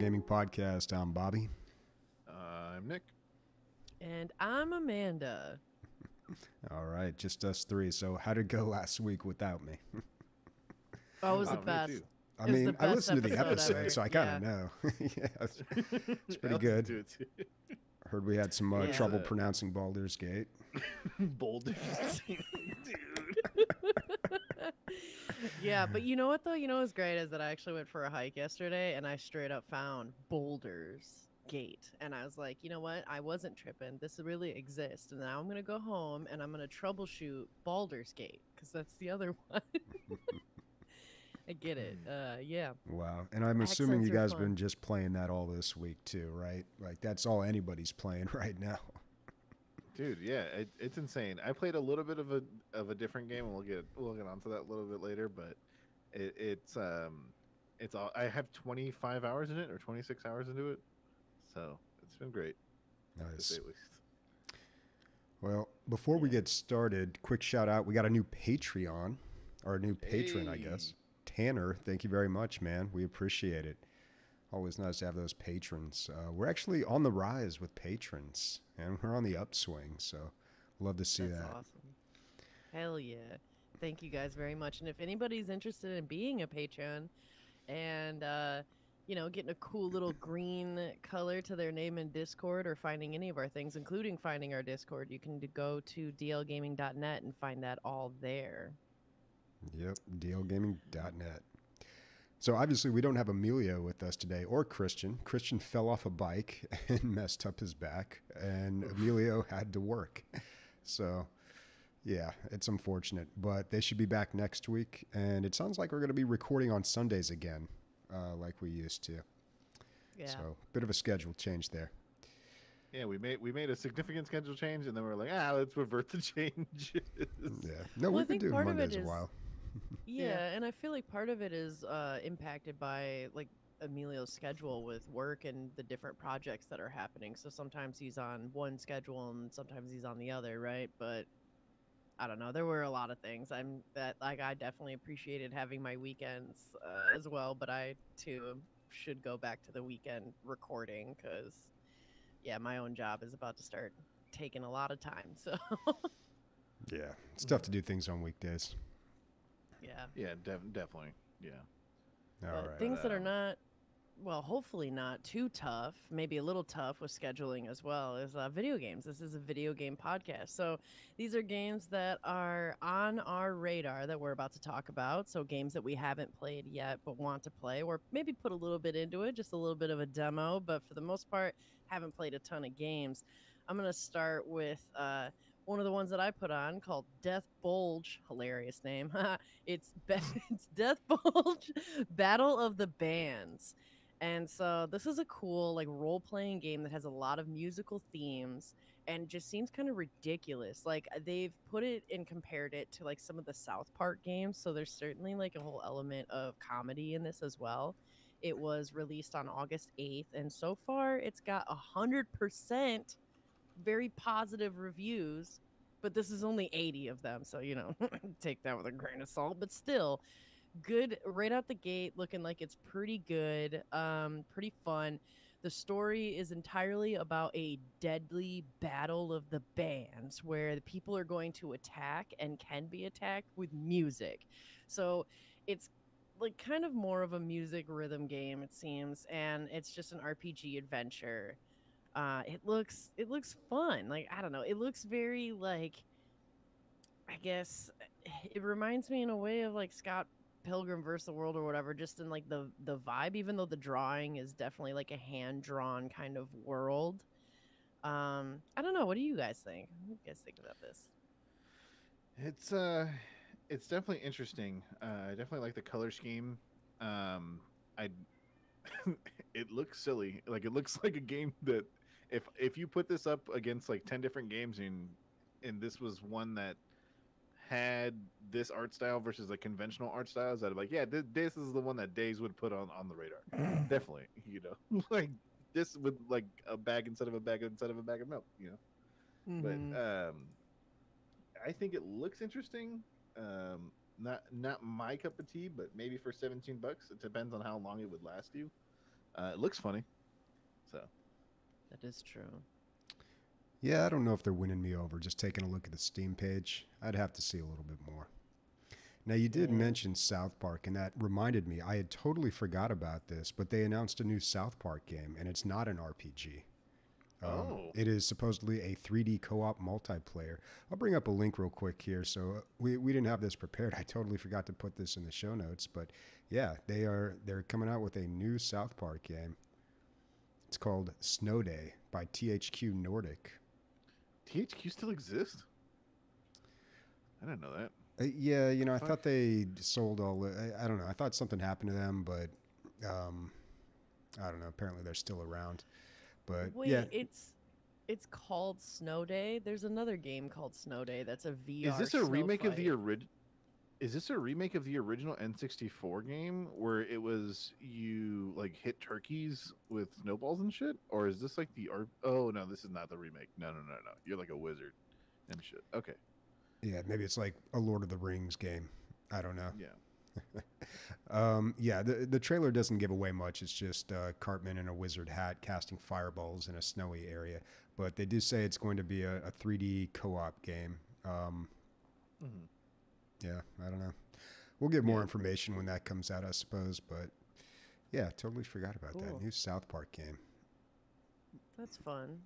Gaming Podcast. I'm Bobby. I'm Nick. And I'm Amanda. All right, just us three. So how'd it go last week without me? Oh, it was the best. I mean, I listened to the episode, so I kind of know. Yeah, it's pretty good. Heard we had some trouble pronouncing Baldur's Gate. Baldur's Gate, dude. Yeah, but you know what, though? You know what's great is that I actually went for a hike yesterday, and I straight up found Baldur's Gate. And I was like, you know what? I wasn't tripping. This really exists. And now I'm going to go home, and I'm going to troubleshoot Baldur's Gate, because that's the other one. I get it. Yeah. Wow. And I'm assuming you guys have been just playing that all this week, too, right? Like, that's all anybody's playing right now. Dude, yeah, it's insane. I played a little bit of a different game, and we'll get onto that a little bit later. But it's all. I have 25 hours in it, or 26 hours into it, so it's been great. Nice. To say at least. Well, before we get started, quick shout out. We got a new Patreon, or a new patron, I guess. Tanner, thank you very much, man. We appreciate it. Always nice to have those patrons. We're actually on the rise with patrons, and we're on the upswing, so love to see that. That's awesome. Hell yeah. Thank you guys very much. And if anybody's interested in being a patron and, getting a cool little green color to their name in Discord or finding any of our things, including finding our Discord, you can go to dlgaming.net and find that all there. Yep, dlgaming.net. So obviously we don't have Emilio with us today, or Christian. Christian fell off a bike and messed up his back, and Emilio had to work. So yeah, it's unfortunate, but they should be back next week. And it sounds like we're going to be recording on Sundays again, like we used to. Yeah. So bit of a schedule change there. Yeah, we made a significant schedule change, and then we're like, let's revert the changes. Yeah, no, we've been doing Mondays a while. Yeah, and I feel like part of it is impacted by like Emilio's schedule with work and the different projects that are happening. So sometimes he's on one schedule and sometimes he's on the other, right? But I don't know. There were a lot of things. I definitely appreciated having my weekends as well, but I too should go back to the weekend recording because my own job is about to start taking a lot of time. So yeah, it's tough to do things on weekdays. Yeah, definitely. Yeah. All right. Things that are not, well, hopefully not too tough, maybe a little tough with scheduling as well, is video games. This is a video game podcast. So these are games that are on our radar that we're about to talk about. So games that we haven't played yet but want to play, or maybe put a little bit into it, just a little bit of a demo. But for the most part, haven't played a ton of games. I'm going to start with one of the ones that I put on called Deathbulge. Hilarious name. It's Deathbulge Battle of the Bands. And so this is a cool like role-playing game that has a lot of musical themes and just seems kind of ridiculous. Like they've put it and compared it to like some of the South Park games. So there's certainly like a whole element of comedy in this as well. It was released on August 8th. And so far it's got 100% very positive reviews, but this is only 80 of them, so take that with a grain of salt, but still good right out the gate, looking like it's pretty good, pretty fun. The story is entirely about a deadly battle of the bands where the people are going to attack and can be attacked with music. So it's like kind of more of a music rhythm game, it seems, and it's just an RPG adventure. It looks fun. Like, I don't know. It looks very like, I guess it reminds me in a way of like Scott Pilgrim vs. the World or whatever, just in like the vibe, even though the drawing is definitely like a hand-drawn kind of world. I don't know. What do you guys think? What do you guys think about this? It's definitely interesting. I definitely like the color scheme. It looks silly. Like it looks like a game that if you put this up against like 10 different games and this was one that had this art style versus like conventional art styles, I'd be like, yeah, this is the one that Days would put on the radar. Definitely, like this with like a bag instead of a bag of milk, Mm-hmm. But I think it looks interesting. Not my cup of tea, but maybe for $17, it depends on how long it would last you. It looks funny. So That is true. Yeah, I don't know if they're winning me over. Just taking a look at the Steam page, I'd have to see a little bit more. Now, you did Yeah. mention South Park, and that reminded me. I had totally forgot about this, but they announced a new South Park game, and it's not an RPG. It is supposedly a 3D co-op multiplayer. I'll bring up a link real quick here. So we didn't have this prepared. I totally forgot to put this in the show notes. But yeah, they're coming out with a new South Park game. It's called Snow Day by THQ Nordic. THQ still exists? I didn't know that. Yeah, you know, I thought they sold all. I don't know. I thought something happened to them, but I don't know. Apparently, they're still around. But Wait, yeah, it's called Snow Day. There's another game called Snow Day that's a VR. Is this a snow remake of the fight. original? Is this a remake of the original N64 game where it was you like hit turkeys with snowballs and shit? Or is this like the art? Oh no, this is not the remake. No. You're like a wizard and shit. Okay. yeah, maybe it's like a Lord of the Rings game. I don't know. Yeah. Yeah, the trailer doesn't give away much. It's just Cartman in a wizard hat casting fireballs in a snowy area. But they do say it's going to be a 3D co-op game. Yeah, I don't know. We'll get more information when that comes out, I suppose. But yeah, totally forgot about that Cool. new South Park game. That's fun.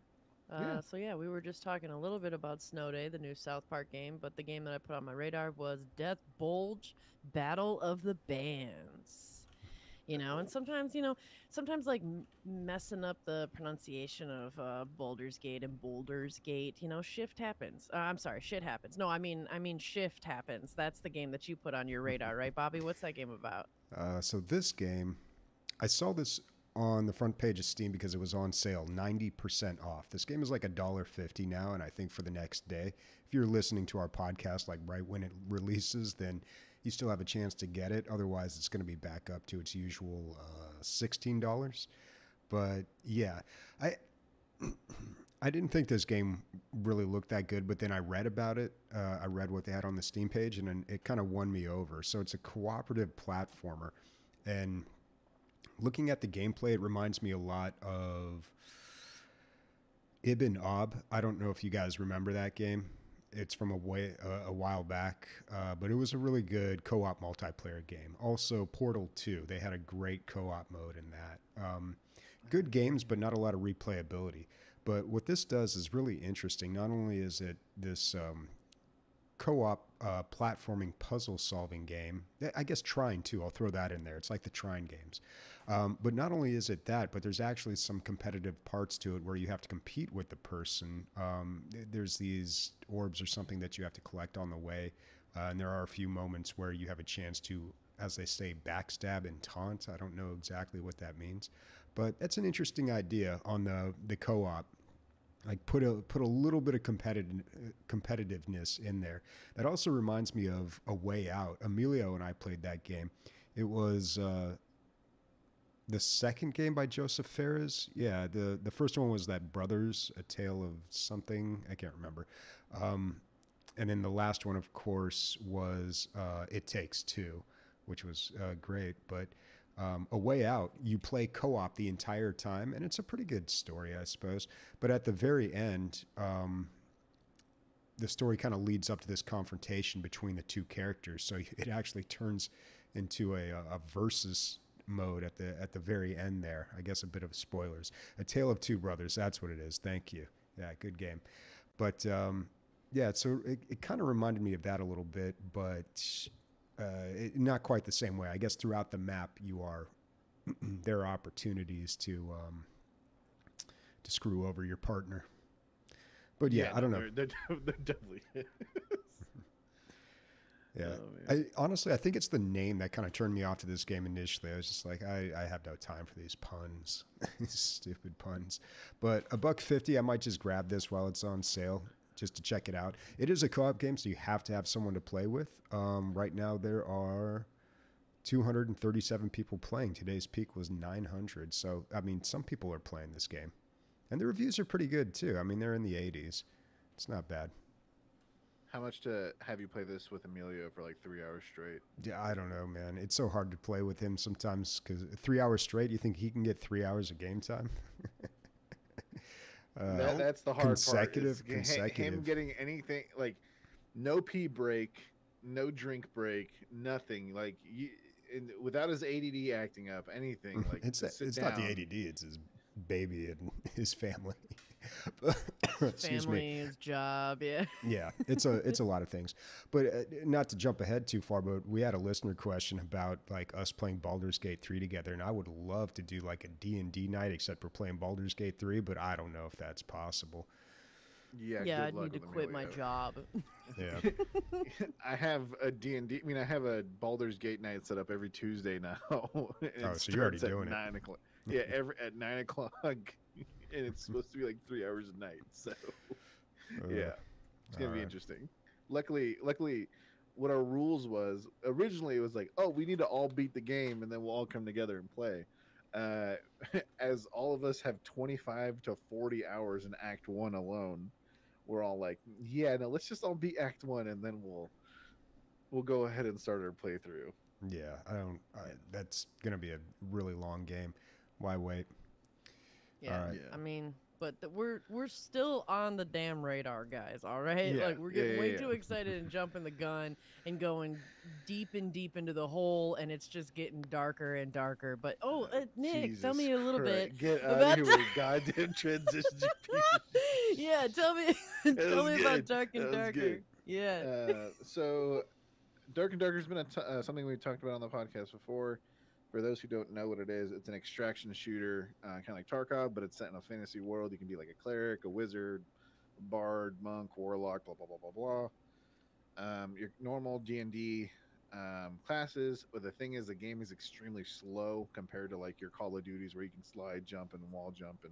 Yeah. So yeah, we were just talking a little bit about Snow Day, the new South Park game, but the game that I put on my radar was Deathbulge Battle of the Bands. And sometimes like messing up the pronunciation of Baldur's Gate and Boulder's Gate, shift happens. I'm sorry, shit happens. No, I mean shift happens. That's the game that you put on your radar, right, Bobby? What's that game about? So this game, I saw this on the front page of Steam because it was on sale, 90% off. This game is like $1.50 now, and I think for the next day. If you're listening to our podcast like right when it releases, then you still have a chance to get it. Otherwise, it's going to be back up to its usual $16. But yeah, I didn't think this game really looked that good, but then I read about it. I read what they had on the Steam page, and then it kind of won me over. So it's a cooperative platformer, and looking at the gameplay, it reminds me a lot of Ibn Ob. I don't know if you guys remember that game. It's from a while back, but it was a really good co-op multiplayer game. Also, Portal 2. They had a great co-op mode in that. Good games, but not a lot of replayability. But what this does is really interesting. Not only is it this co-op platforming puzzle-solving game, I guess Trine too. I'll throw that in there. It's like the Trine games. But not only is it that, but there's actually some competitive parts to it where you have to compete with the person. There's these orbs or something that you have to collect on the way. And there are a few moments where you have a chance to, as they say, backstab and taunt. I don't know exactly what that means. But that's an interesting idea on the co-op. Like put a little bit of competitiveness in there. That also reminds me of A Way Out. Emilio and I played that game. It was the second game by Joseph Fares. Yeah, the first one was that Brothers, A Tale of Something. I can't remember. And then the last one, of course, was It Takes Two, which was great. But A Way Out, you play co-op the entire time, and it's a pretty good story, I suppose. But at the very end, the story kind of leads up to this confrontation between the two characters. So it actually turns into a versus mode at the very end there. I guess a bit of spoilers. A Tale of Two Brothers, that's what it is. Thank you. Yeah, good game. But yeah, so it kind of reminded me of that a little bit, but not quite the same way. I guess throughout the map, there are opportunities to screw over your partner. But yeah, I don't know. There definitely is. Yeah, Oh, honestly, I think it's the name that kind of turned me off to this game initially. I was just like, I have no time for these puns, these stupid puns. But $1.50, I might just grab this while it's on sale just to check it out. It is a co-op game, so you have to have someone to play with. Right now, there are 237 people playing. Today's peak was 900. So, I mean, some people are playing this game. And the reviews are pretty good, too. I mean, they're in the 80s. It's not bad. How much to have you play this with Emilio for like 3 hours straight? Yeah, I don't know, man. It's so hard to play with him sometimes because 3 hours straight. You think he can get 3 hours of game time? That's the hard consecutive, part. Him getting anything like no pee break, no drink break, nothing. Like without his ADD acting up, anything like it's not the ADD. It's his baby and his family. Excuse Family, me. his job, yeah. Yeah, it's a lot of things. But not to jump ahead too far, but we had a listener question about like us playing Baldur's Gate 3 together, and I would love to do like a D&D night, except we're playing Baldur's Gate 3, but I don't know if that's possible. Yeah, I'd need to quit my job. Yeah. I have a D&D. I mean, I have a Baldur's Gate night set up every Tuesday now. Oh, so you're already doing it. 9 o'clock. Yeah, at 9 o'clock, and it's supposed to be like 3 hours a night. So, yeah, it's gonna be interesting. Luckily, what our rules was originally, it was like, oh, we need to all beat the game, and then we'll all come together and play. As all of us have 25 to 40 hours in Act 1 alone, we're all like, yeah, no, let's just all beat Act 1, and then we'll go ahead and start our playthrough. Yeah, that's gonna be a really long game. Why wait? Yeah, right. I mean, but we're still on the damn radar, guys. All right, Yeah, like we're getting way yeah. too excited and jumping the gun and going deep and deep into the hole, and it's just getting darker and darker. But Nick, tell me a little bit Get out about of here with goddamn transitions. yeah, tell me about Dark and That was Darker. good. Yeah. So Dark and Darker has been something we talked about on the podcast before. For those who don't know what it is, it's an extraction shooter, kind of like Tarkov, but it's set in a fantasy world. You can be like a cleric, a wizard, a bard, monk, warlock, blah blah blah blah blah. Your normal D&D classes, but the thing is, the game is extremely slow compared to like your Call of Duties, where you can slide, jump, and wall jump, and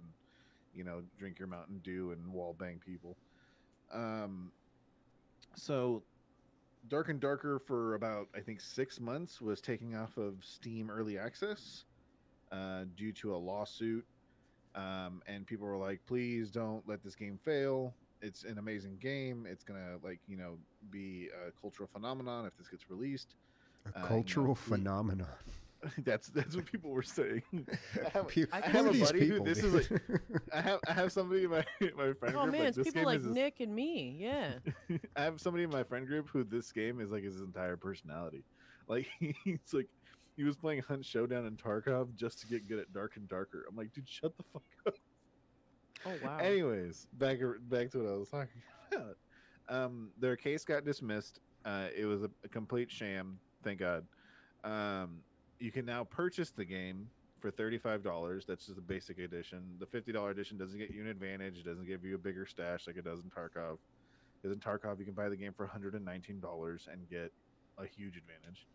drink your Mountain Dew and wall bang people. So Dark and Darker for about, I think, 6 months was taking off of Steam Early Access due to a lawsuit. And people were like, please don't let this game fail. It's an amazing game. It's going to, be a cultural phenomenon if this gets released. A cultural phenomenon. That's what people were saying. I have a these buddy people, who this is like. I have somebody in my friend Oh group. man, it's this people game like is Nick and me. Yeah. I have somebody in my friend group who this game is like his entire personality. Like he's like, he was playing Hunt Showdown and Tarkov just to get good at Dark and Darker. I'm like, dude, shut the fuck up. Oh wow. Anyways, back to what I was talking about. Their case got dismissed. It was a complete sham. Thank God. You can now purchase the game for $35. That's just the basic edition. The $50 edition doesn't get you an advantage. It doesn't give you a bigger stash like it does in Tarkov. Because in Tarkov, you can buy the game for $119 and get a huge advantage.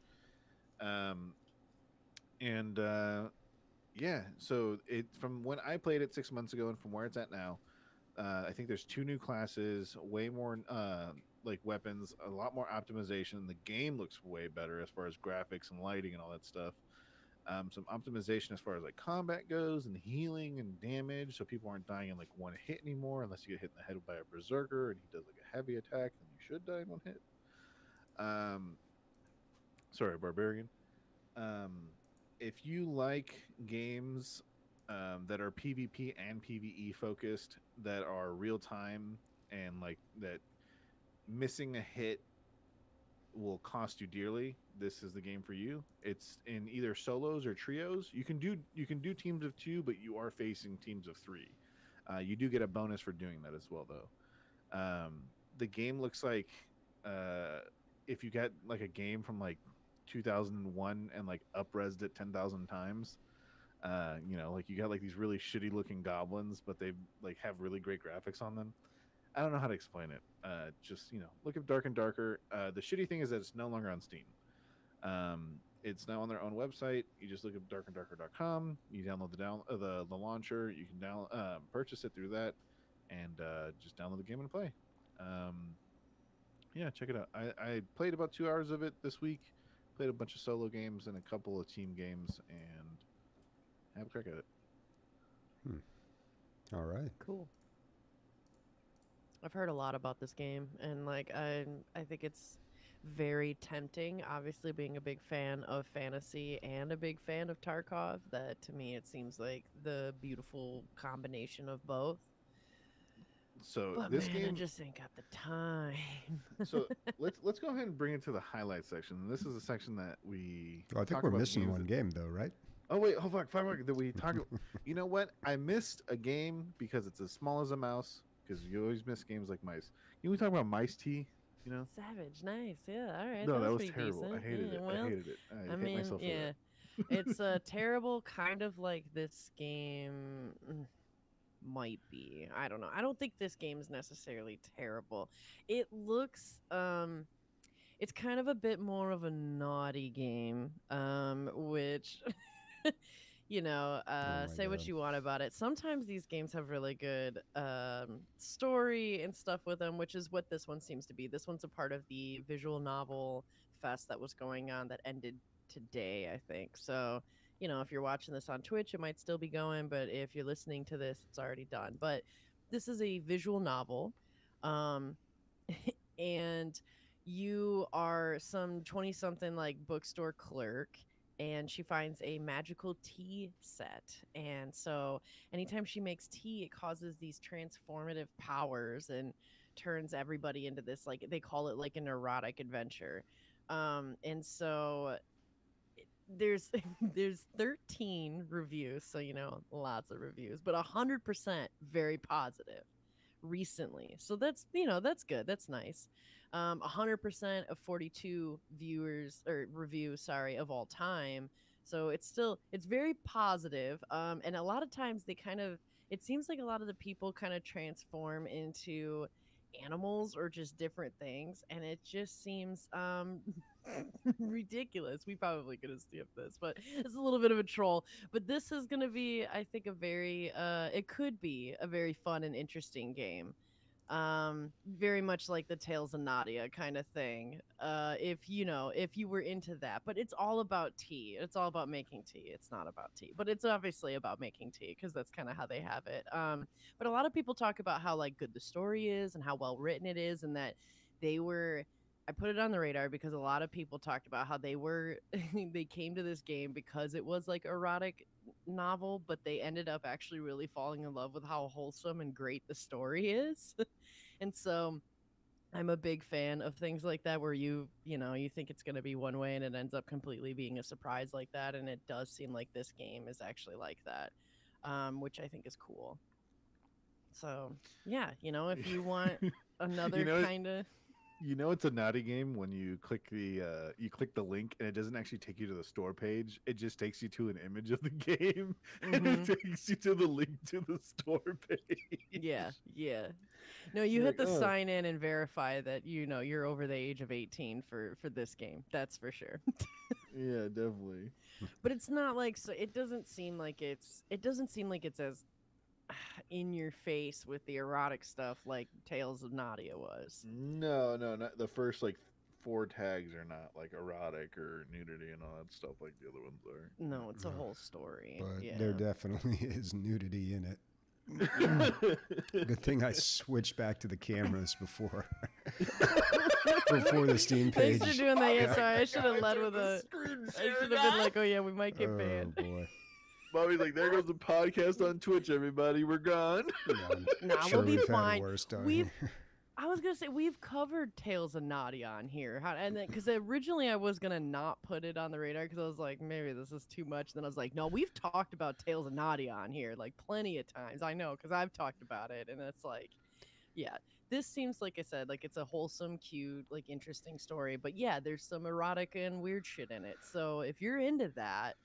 Yeah, so from when I played it 6 months ago and from where it's at now, I think there's 2 new classes, way more like weapons, a lot more optimization. The game looks way better as far as graphics and lighting and all that stuff. Some optimization as far as like combat goes and healing and damage, so people aren't dying in like one hit anymore unless you get hit in the head by a berserker and he does like a heavy attack, then you should die in one hit. Sorry, barbarian. If you like games that are PvP and PvE focused, that are real time and like that, missing a hit will cost you dearly, this is the game for you. It's in either solos or trios. You can do teams of 2, but you are facing teams of 3. You do get a bonus for doing that as well, though. The game looks like if you got like a game from like 2001 and like up-resed it 10,000 times. Like you got like these really shitty looking goblins, but they like have really great graphics on them. I don't know how to explain it. Just look at Dark and Darker. The shitty thing is that it's no longer on Steam. It's now on their own website. You just look at darkanddarker.com. You download the launcher. You can purchase it through that, and just download the game and play. Yeah, check it out. I played about 2 hours of it this week. Played a bunch of solo games and a couple of team games, and have a crack at it. All right. Cool. I've heard a lot about this game, and like I think it's very tempting. Obviously, being a big fan of fantasy and a big fan of Tarkov, that to me it seems like the beautiful combination of both. So But this man, I game. just ain't got the time. So let's go ahead and bring it to the highlight section. This is a section that we. Well, I think talk we're about the missing games one game though, right? Oh wait, oh fuck, that we talk. You know what? I missed a game because it's as small as a mouse. Because you always miss games like mice. We talk about Mice T. You know? Savage, nice, yeah, all right. No, that was pretty terrible. decent. I hated Yeah, it. well, I hated it. I hate mean, myself for yeah, that. it's terrible, kind of like this game might be. I don't know. I don't think this game is necessarily terrible. It looks it's kind of a bit more of a naughty game, which Oh my say what God. you want about it. Sometimes these games have really good story and stuff with them, which is what this one seems to be. This one's a part of the visual novel fest that was going on that ended today, I think. So, if you're watching this on Twitch, it might still be going, but if you're listening to this, it's already done. But this is a visual novel. Um, and you are some 20 something like bookstore clerk, and she finds a magical tea set. And so anytime she makes tea, it causes these transformative powers and turns everybody into this, like they call it like an erotic adventure. And so there's there's 13 reviews, so lots of reviews, but 100% very positive recently. So that's good. That's nice. 100% of 42 viewers or reviews, sorry, of all time. So it's very positive. And a lot of times it seems like a lot of the people kind of transform into animals or just different things, and it just seems ridiculous. We probably could have skipped this, but it's a little bit of a troll. But this is gonna be, I think, it could be a very fun and interesting game. Very much like the Tales of Nadia kind of thing. If you were into that. But it's all about tea. It's all about making tea. It's not about tea, but it's obviously about making tea because that's kind of how they have it. But a lot of people talk about how like good the story is and how well written it is, and that they were I put it on the radar because a lot of people talked about how they came to this game because it was like erotic novel, but they ended up actually really falling in love with how wholesome and great the story is. And so I'm a big fan of things like that where you think it's going to be one way and it ends up completely being a surprise like that. And it does seem like this game is actually like that, which I think is cool. So yeah, if you want another kind of It's a naughty game when you click the link and it doesn't actually take you to the store page. It just takes you to an image of the game and it takes you to the link to the store page. Yeah. No, you You're have like, to "Oh." sign in and verify that you're over the age of 18 for this game. That's for sure. Yeah, definitely. But it's not like, so it doesn't seem like it's as in your face with the erotic stuff like Tales of Nadia was. No, not the first like 4 tags are not like erotic or nudity and all that stuff like the other ones are. No, it's a No. whole story. But Yeah. there definitely is nudity in it. Good thing I switched back to the cameras before the Steam page. Thanks for doing that. Yeah, sorry. I should have led with I should have been like, oh yeah, we might get Oh banned. boy. Bobby's like, there goes the podcast on Twitch, everybody. We're gone. Nah, Sure, we'll be we've had fine. worse down We've here. I was gonna say we've covered Tales of Nadia on here, and then because originally I was gonna not put it on the radar because I was like, maybe this is too much. Then I was like, no, we've talked about Tales of Nadia on here like plenty of times. I know because I've talked about it, and it's like, yeah, this seems like I said, like it's a wholesome, cute, like interesting story. But yeah, there's some erotic and weird shit in it. So if you're into that,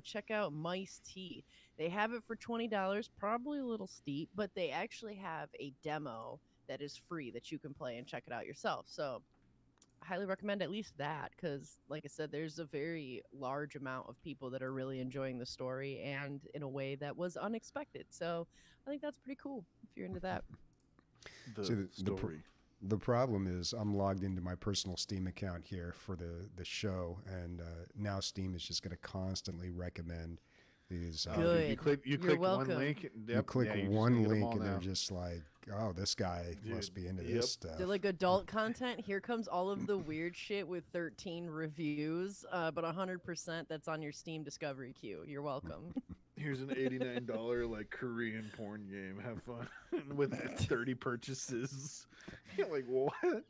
check out Mice Tea. They have it for $20, probably a little steep, but they actually have a demo that is free that you can play and check it out yourself. So I highly recommend at least that because, like I said, there's a very large amount of people that are really enjoying the story and in a way that was unexpected. So I think that's pretty cool if you're into that. See, the problem is I'm logged into my personal Steam account here for the show, and now Steam is just going to constantly recommend These Good. You click You're one welcome. link. you click just one gonna get 'em link all and they're now. just like, oh, this guy must Dude, be into yep. this stuff. They're like adult content. Here comes all of the weird shit with 13 reviews, but 100% that's on your Steam discovery queue. You're welcome. Here's an $89 like Korean porn game. Have fun with 30 purchases. You're like, what?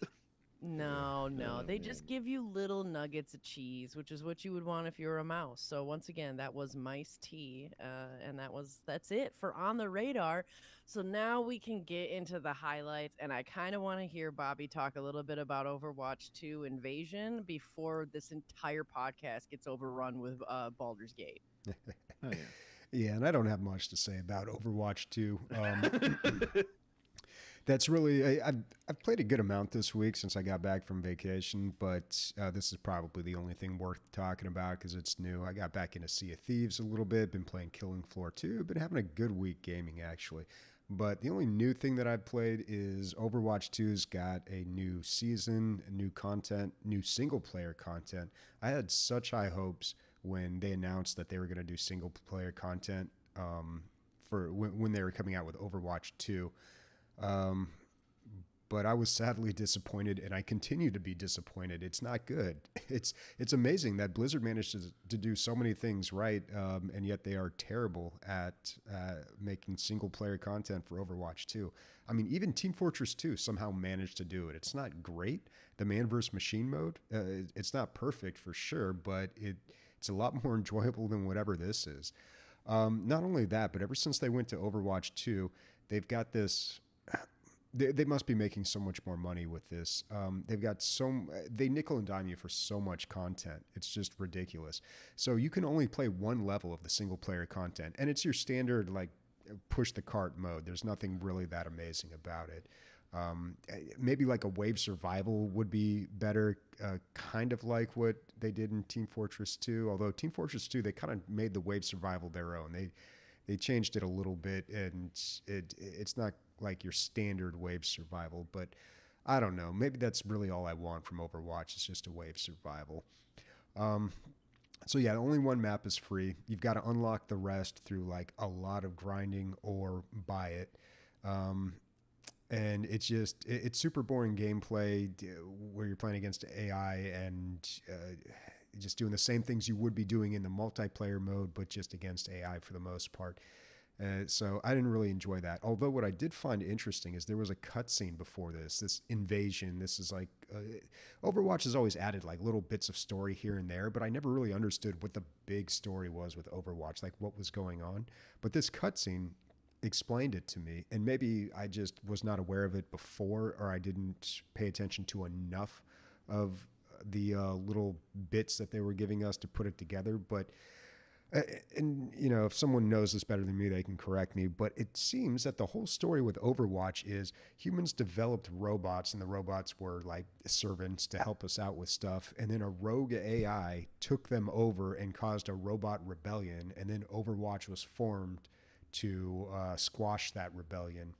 No, Oh, they just man. give you little nuggets of cheese, which is what you would want if you were a mouse. So once again, that was Mice Tea, and that's it for On the Radar. So now we can get into the highlights, and I kind of want to hear Bobby talk a little bit about Overwatch 2 Invasion before this entire podcast gets overrun with Baldur's Gate. Oh, yeah. Yeah, and I don't have much to say about Overwatch 2. That's really I've played a good amount this week since I got back from vacation, but this is probably the only thing worth talking about because it's new. I got back into Sea of Thieves a little bit, been playing Killing Floor 2, been having a good week gaming actually. But the only new thing that I've played is Overwatch 2's got a new season, new content, new single player content. I had such high hopes when they announced that they were going to do single player content for when they were coming out with Overwatch 2. But I was sadly disappointed, and I continue to be disappointed. It's not good. It's amazing that Blizzard managed to do so many things right, and yet they are terrible at making single-player content for Overwatch 2. I mean, even Team Fortress 2 somehow managed to do it. It's not great. The man versus machine mode, it's not perfect for sure, but it's a lot more enjoyable than whatever this is. Not only that, but ever since they went to Overwatch 2, they've got this... They must be making so much more money with this. They've got they nickel and dime you for so much content. It's just ridiculous. So you can only play one level of the single player content, and it's your standard like push the cart mode. There's nothing really that amazing about it. Maybe like a wave survival would be better, kind of like what they did in Team Fortress 2. Although Team Fortress 2, they kind of made the wave survival their own. They changed it a little bit, and it's not like your standard wave survival, but I don't know. Maybe that's really all I want from Overwatch. It's just a wave survival. So yeah, only one map is free. You've got to unlock the rest through like a lot of grinding or buy it. And it's super boring gameplay where you're playing against AI and just doing the same things you would be doing in the multiplayer mode, but just against AI for the most part. So I didn't really enjoy that. Although what I did find interesting is there was a cutscene before this invasion. This is like Overwatch has always added like little bits of story here and there, but I never really understood what the big story was with Overwatch, like what was going on. But this cutscene explained it to me, and maybe I just was not aware of it before, or I didn't pay attention to enough of the little bits that they were giving us to put it together. But and you know, if someone knows this better than me, they can correct me, but it seems that the whole story with Overwatch is humans developed robots, and the robots were like servants to help us out with stuff, and then a rogue AI took them over and caused a robot rebellion, and then Overwatch was formed to squash that rebellion.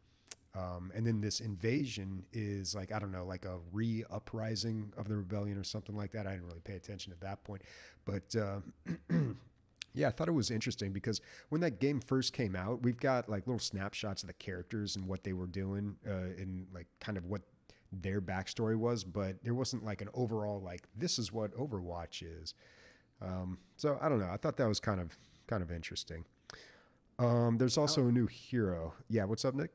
And then this invasion is like, I don't know, like a re-uprising of the rebellion or something like that. I didn't really pay attention at that point, but yeah, I thought it was interesting because when that game first came out, we've got like little snapshots of the characters and what they were doing and like kind of what their backstory was, but there wasn't like an overall like this is what Overwatch is. So I don't know. I thought that was kind of interesting. There's also a new hero. Yeah, what's up, Nick?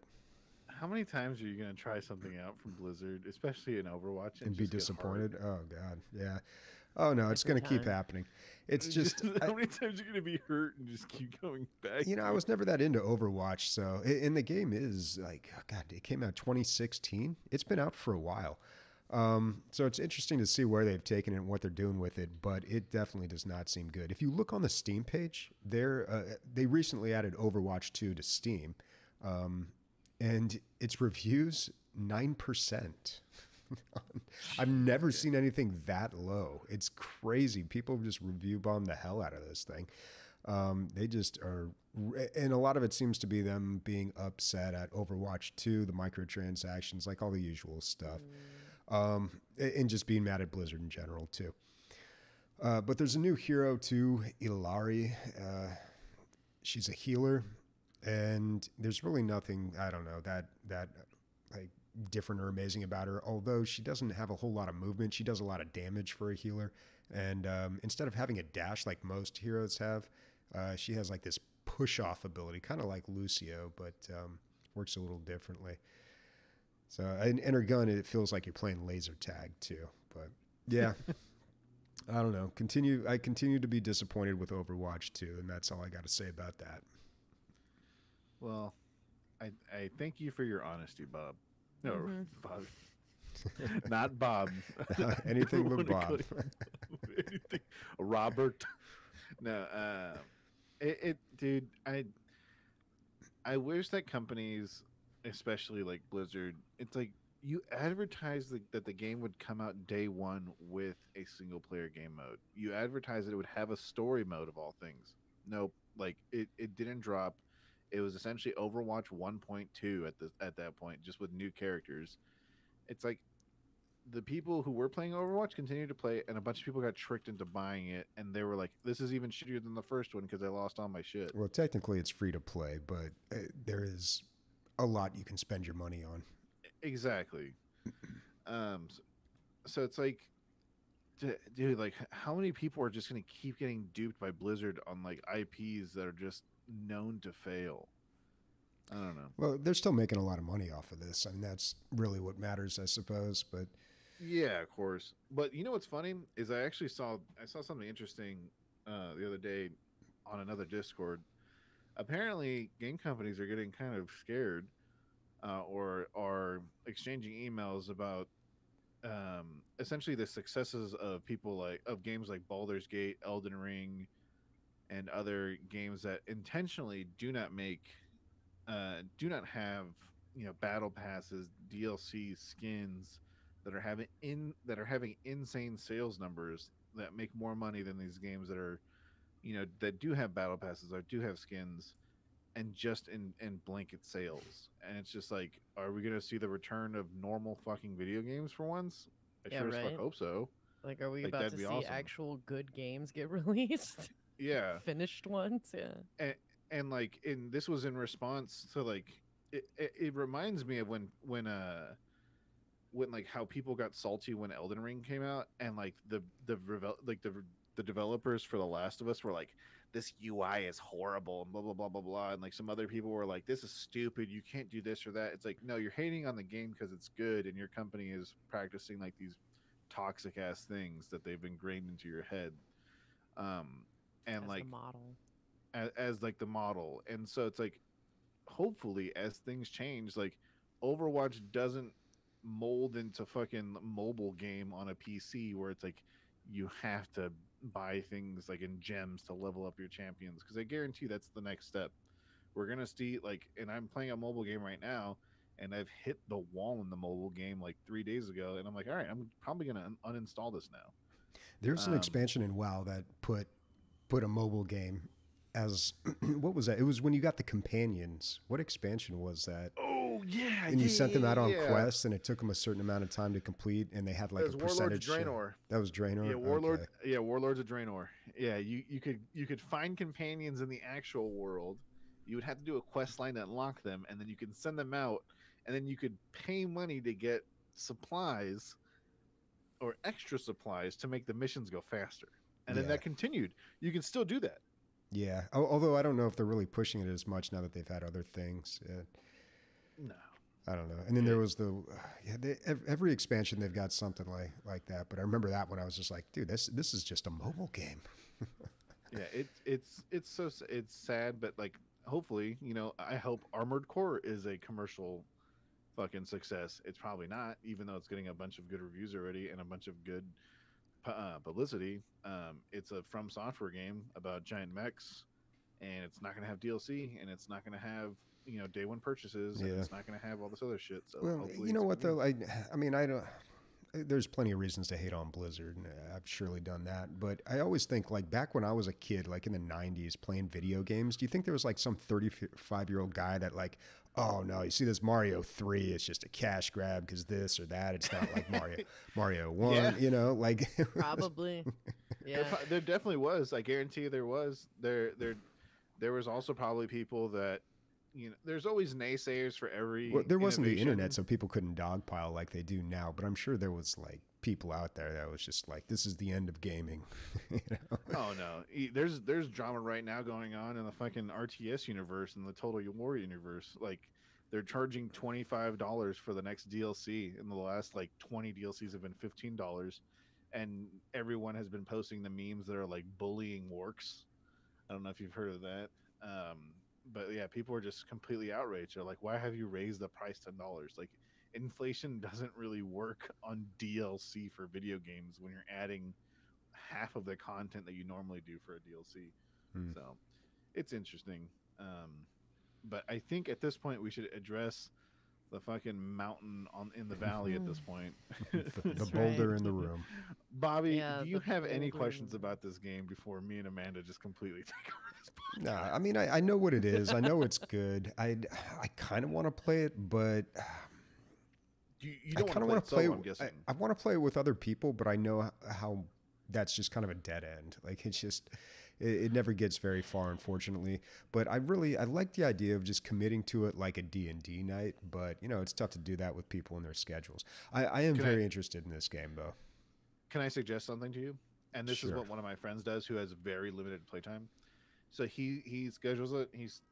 How many times are you going to try something out from Blizzard, especially in Overwatch, And be just get disappointed? hard? Oh God, yeah. Oh no, it's going to keep happening. It's just how many times are you going to be hurt and just keep going back? You know, I was never that into Overwatch, so and the game is like, oh God, it came out 2016. It's been out for a while. So it's interesting to see where they've taken it and what they're doing with it, but it definitely does not seem good. If you look on the Steam page, they recently added Overwatch 2 to Steam, and its reviews 9%. I've never seen anything that low. It's crazy. People just review bomb the hell out of this thing. They just are, and a lot of it seems to be them being upset at Overwatch 2, the microtransactions, like all the usual stuff, and just being mad at Blizzard in general too. But there's a new hero too, Ilari. she's a healer, and there's really nothing, I don't know, that like different or amazing about her. Although she doesn't have a whole lot of movement, she does a lot of damage for a healer. And instead of having a dash like most heroes have, she has like this push-off ability, kind of like Lucio, but works a little differently. So, and her gun, it feels like you're playing laser tag too. But yeah, I don't know. I continue to be disappointed with Overwatch 2, and that's all I got to say about that. Well, I thank you for your honesty, Bob. No, Bob. Not Bob. Anything but Bob. Anything. Robert. No, dude, I wish that companies, especially like Blizzard, it's like you advertise that the game would come out day one with a single player game mode. You advertise that it would have a story mode of all things. Nope, like it didn't drop. It was essentially Overwatch 1.2 at that point, just with new characters. It's like the people who were playing Overwatch continued to play, and a bunch of people got tricked into buying it, and they were like, "This is even shittier than the first one because I lost all my shit." Well, technically, it's free to play, but there is a lot you can spend your money on. Exactly. So it's like, dude, like, how many people are just gonna keep getting duped by Blizzard on like IPs that are just known to fail? I don't know. Well, they're still making a lot of money off of this. I mean, that's really what matters, I suppose. But yeah, of course. But you know what's funny is I saw something interesting the other day on another Discord. Apparently, game companies are getting kind of scared or are exchanging emails about essentially the successes of games like Baldur's Gate, Elden Ring, and other games that intentionally do not have battle passes, DLC skins that are having insane sales numbers that make more money than these games that are that do have battle passes or do have skins and just in blanket sales. And it's just like, are we gonna see the return of normal fucking video games for once? I sure as fuck hope so. Like, are we Like, about to that'd be see awesome. actual good games get released? Yeah. Finished ones? Yeah. And like, this was in response to like, it reminds me of when like how people got salty when Elden Ring came out, and like the developers for The Last of Us were like, this UI is horrible and blah blah blah blah blah, and like some other people were like, this is stupid, you can't do this or that. It's like, no, you're hating on the game because it's good, and your company is practicing like these toxic ass things that they've ingrained into your head, and as like the model. as like the model. And so it's like, hopefully as things change, like Overwatch doesn't mold into fucking mobile game on a PC where it's like you have to buy things like in gems to level up your champions, because I guarantee that's the next step. We're gonna see like, and I'm playing a mobile game right now, and I've hit the wall in the mobile game like 3 days ago, and I'm like, all right, I'm probably gonna uninstall this now. There's an expansion in WoW that put a mobile game as what was that? It was when you got the companions. What expansion was that? Oh yeah, and you sent them out on quests, and it took them a certain amount of time to complete, and they had like a percentage. Warlords of Draenor. That was Draenor. Yeah, Warlord. Okay. Yeah, Warlords of Draenor. Yeah, you could find companions in the actual world. You would have to do a quest line to unlock them, and then you can send them out, and then you could pay money to get supplies or extra supplies to make the missions go faster. And then that continued. You can still do that. Yeah, although I don't know if they're really pushing it as much now that they've had other things. No, I don't know. And then there was every expansion they've got something like that. But I remember that when I was just like, dude, this is just a mobile game. Yeah, it's sad, but like, hopefully, I hope Armored Core is a commercial fucking success. It's probably not, even though it's getting a bunch of good reviews already and a bunch of good publicity. It's a From Software game about giant mechs, and it's not going to have DLC, and it's not going to have day one purchases, and it's not going to have all this other shit. So well, you know what though, I mean, I don't. There's plenty of reasons to hate on Blizzard, and I've surely done that. But I always think, like, back when I was a kid, like in the 90s, playing video games, do you think there was like some 35-year-old guy that like, oh no, you see this Mario 3, it's just a cash grab because this or that, it's not like Mario 1, like Probably. Yeah. There definitely was. I guarantee there was. There There was also probably people that, there's always naysayers for Well, every there wasn't the internet, innovation. so people couldn't dogpile like they do now. But I'm sure there was like people out there that was just like, "This is the end of gaming." you know? Oh no, there's drama right now going on in the fucking RTS universe and the Total War universe. Like, they're charging $25 for the next DLC, and the last like 20 DLCs have been $15, and everyone has been posting the memes that are like bullying works. I don't know if you've heard of that. Um, but yeah, people are just completely outraged. They're like, "Why have you raised the price $10?" Like, inflation doesn't really work on DLC for video games when you're adding half of the content that you normally do for a DLC. Hmm. So it's interesting. Um, but I think at this point we should address the fucking mountain in the valley at this point. The That's boulder right. in the room. Bobby, Yeah, do you the have any boulder. questions about this game before me and Amanda just completely take over this Nah, podcast? I mean, I know what it is. I know it's good. I kind of want to play it, but You I don't kind of want want to to play it play. solo, I'm guessing. I want to play it with other people, but I know how that's just kind of a dead end. Like it's just it never gets very far, unfortunately. But I like the idea of just committing to it like a D&D night. But it's tough to do that with people and their schedules. I am Can very I interested in this game, though. can I suggest something to you? And this is Sure. what one of my friends does who has very limited playtime. So he schedules it.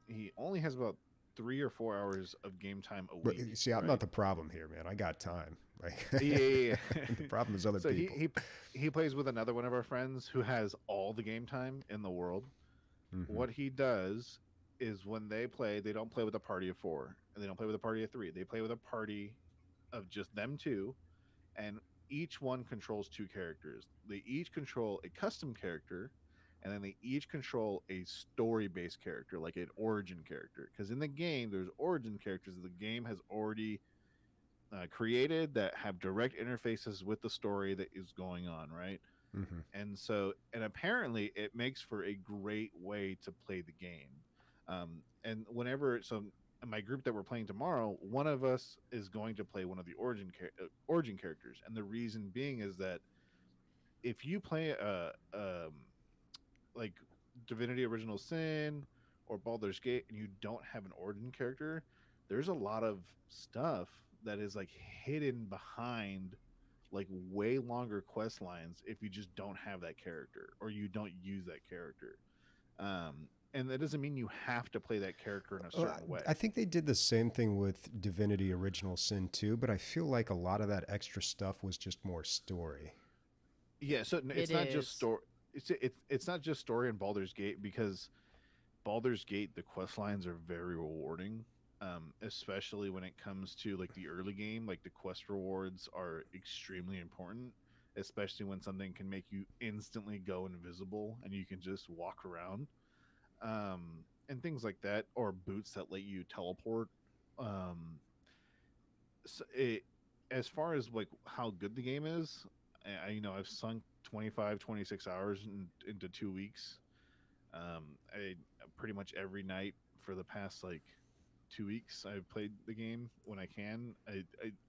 He only has about 3 or 4 hours of game time a But week. see, I'm Right? not the problem here, man. I got time. Like Yeah. the problem is other So people. he plays with another one of our friends who has all the game time in the world. Hmm. What he does is when they play, they don't play with a party of four, and they don't play with a party of three. They play with a party of just them two, and each one controls two characters. They each control a custom character, and then they each control a story-based character, like an origin character. Because in the game, there's origin characters that the game has already created that have direct interfaces with the story that is going on, right? Hmm. And apparently it makes for a great way to play the game. And whenever, so in my group that we're playing tomorrow, one of us is going to play one of the origin characters, and the reason being is that if you play like Divinity Original Sin or Baldur's Gate and you don't have an origin character, there's a lot of stuff that is like hidden behind like way longer quest lines if you just don't have that character or you don't use that character. And that doesn't mean you have to play that character in a certain way. I think they did the same thing with Divinity Original Sin too, but I feel like a lot of that extra stuff was just more story. Yeah, so it's It not just is. story. It's not just story in Baldur's Gate, because Baldur's Gate, the quest lines are very rewarding, especially when it comes to like the early game. Like, the quest rewards are extremely important, especially when something can make you instantly go invisible and you can just walk around, and things like that, or boots that let you teleport. Um, so as far as like how good the game is, I've sunk 25, 26 hours into 2 weeks. I pretty much every night for the past like 2 weeks I've played the game when I can. I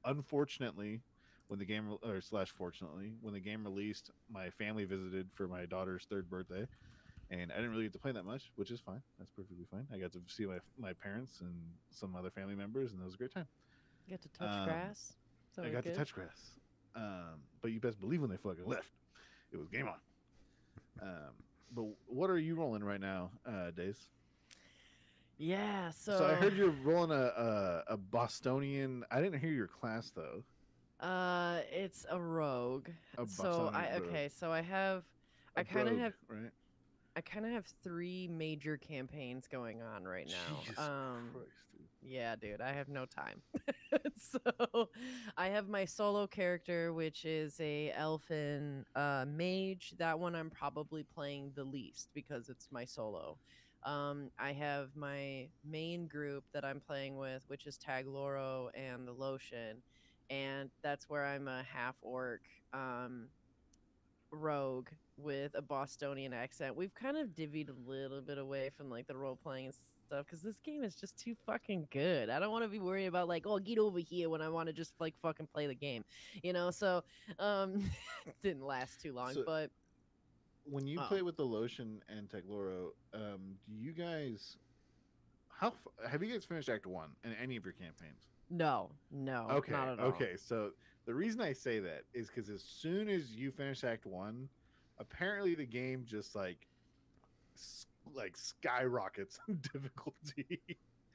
unfortunately, when the game or slash fortunately, when the game released, my family visited for my daughter's third birthday, and I didn't really get to play that much, which is fine. That's perfectly fine. I got to see my parents and some other family members, and it was a great time. Get to touch Um, grass. It's I always got good. to touch grass, but you best believe when they fucking left, it was game on. Um, but what are you rolling right now, Days? Yeah, So I heard you're rolling a Bostonian. I didn't hear your class though. it's a rogue. A So Bostonian rogue. so I have A I kind of brogue, have right? I kind of have three major campaigns going on right now. Jesus Christ, dude. Yeah, dude, I have no time. So I have my solo character, which is a elfin mage. That one I'm probably playing the least because it's my solo. I have my main group that I'm playing with, which is Tagloro and the Lotion, and that's where I'm a half orc rogue with a Bostonian accent. We've kind of divvied a little bit away from like the role playing and stuff because this game is just too fucking good. I don't want to be worried about like, oh, get over here when I want to just like fucking play the game, you know. So it didn't last too long, So but when you Oh, play with the Lotion and Tegloro, do you guys have you guys finished Act One in any of your campaigns? no, no, Okay, not at all. okay. So the reason I say that is because as soon as you finish Act One, apparently the game just like skyrockets in difficulty.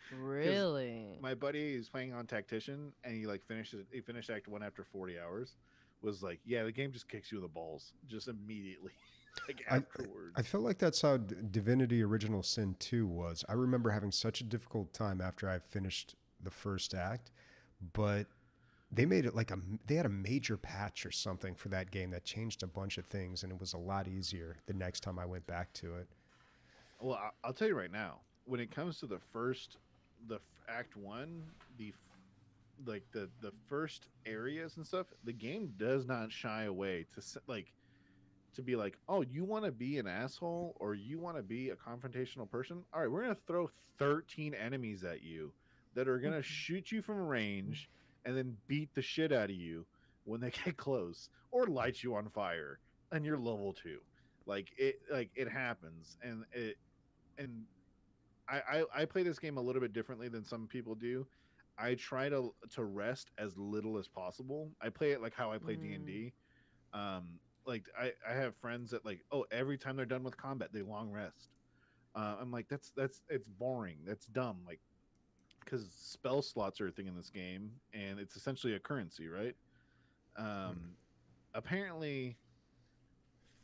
Because Really? my buddy is playing on Tactician and he finished Act One after 40 hours. Was like, yeah, the game just kicks you in the balls just immediately, like I afterwards. I felt like that's how Divinity Original Sin 2 was. I remember having such a difficult time after I finished the first act, but they made it like they had a major patch or something for that game that changed a bunch of things, and it was a lot easier the next time I went back to it. Well, I'll tell you right now, when it comes to Act One, the first areas and stuff, the game does not shy away to be like, oh, you want to be an asshole or you want to be a confrontational person? All right, we're gonna throw 13 enemies at you that are gonna shoot you from range and then beat the shit out of you when they get close or light you on fire and you're level 2. It happens, and I play this game a little bit differently than some people do. I try to rest as little as possible. I play it like how I play D&D. I have friends that like, oh, every time they're done with combat they long rest. I'm like, that's it's boring, that's dumb, like, because spell slots are a thing in this game and it's essentially a currency, right? Apparently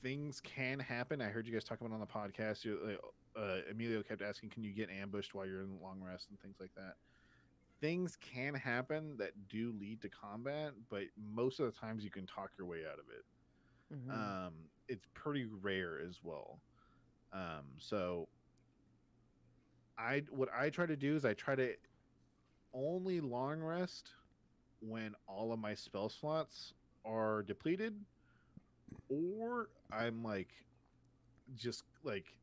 things can happen. I heard you guys talk about it on the podcast. Emilio kept asking, can you get ambushed while you're in long rest and things like that. Things can happen that do lead to combat, but most of the times you can talk your way out of it. Mm-hmm. It's pretty rare as well. So what I try to do is I try to only long rest when all of my spell slots are depleted, or I'm like just like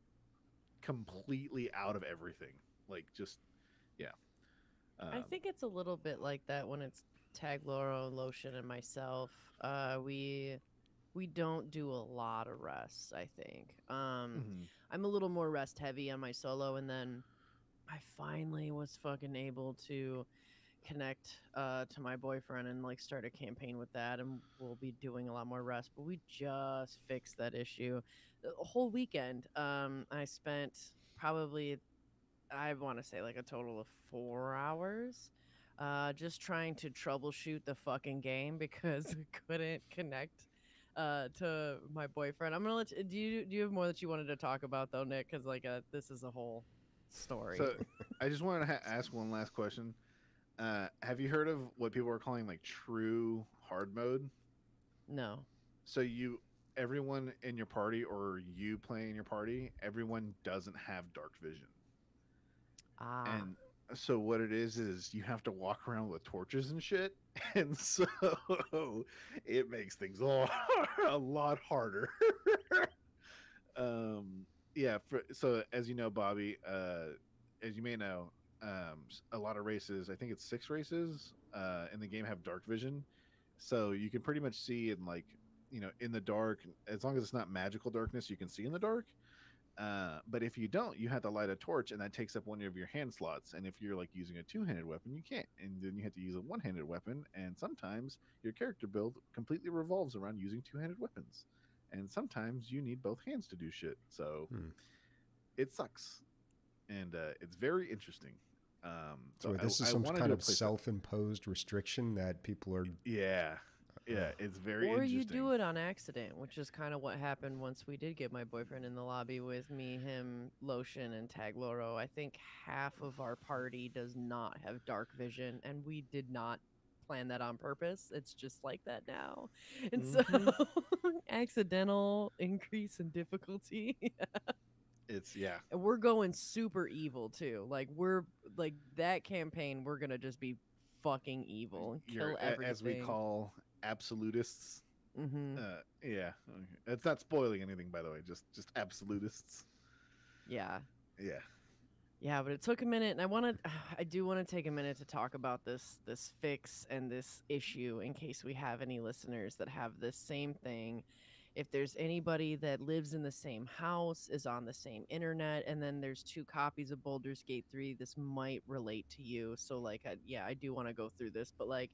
completely out of everything. Like just yeah. I think it's a little bit like that when it's Tag Lauro, Lotion, and myself. We don't do a lot of rests, I think. Mhm. I'm a little more rest heavy on my solo, and then I finally was fucking able to connect to my boyfriend and like start a campaign with that, and we'll be doing a lot more rest. But we just fixed that issue. The whole weekend, I spent probably, I want to say, like a total of 4 hours just trying to troubleshoot the fucking game because we couldn't connect to my boyfriend. I'm gonna let you, do you have more that you wanted to talk about though, Nick? Because like this is a whole story. So I just wanted to ask one last question. Have you heard of what people are calling like true hard mode? No. So everyone in your party or you playing your party, everyone doesn't have dark vision. Ah. And so what it is you have to walk around with torches and shit. And so it makes things a lot harder. Yeah, so as you know, Bobby, as you may know, a lot of races, I think it's 6 races in the game, have dark vision. So you can pretty much see in like, in the dark, as long as it's not magical darkness, you can see in the dark. But if you don't, you have to light a torch, and that takes up one of your hand slots. And if you're like using a two-handed weapon, you can't, and then you have to use a one-handed weapon. And sometimes your character build completely revolves around using two-handed weapons, and sometimes you need both hands to do shit. So it sucks, and it's very interesting. So this is I some want to kind do a of playset. self-imposed restriction that people are. Yeah, it's very Or interesting. you do it on accident, which is kind of what happened once we did get my boyfriend in the lobby with me, him, Lotion, and Tag Loro. I think half of our party does not have dark vision, and we did not plan that on purpose. It's just like that now. And so, accidental increase in difficulty. It's And we're going super evil too. Like, we're like that campaign, we're going to just be fucking evil and kill You're everything. as we call absolutists. Mm-hmm. Yeah, it's not spoiling anything, by the way. Just absolutists. Yeah. Yeah. Yeah, but it took a minute, and I do want to take a minute to talk about this fix and this issue in case we have any listeners that have this same thing. if there's anybody that lives in the same house, is on the same internet, and then there's 2 copies of Baldur's Gate 3, this might relate to you. So like yeah, I do want to go through this, but like,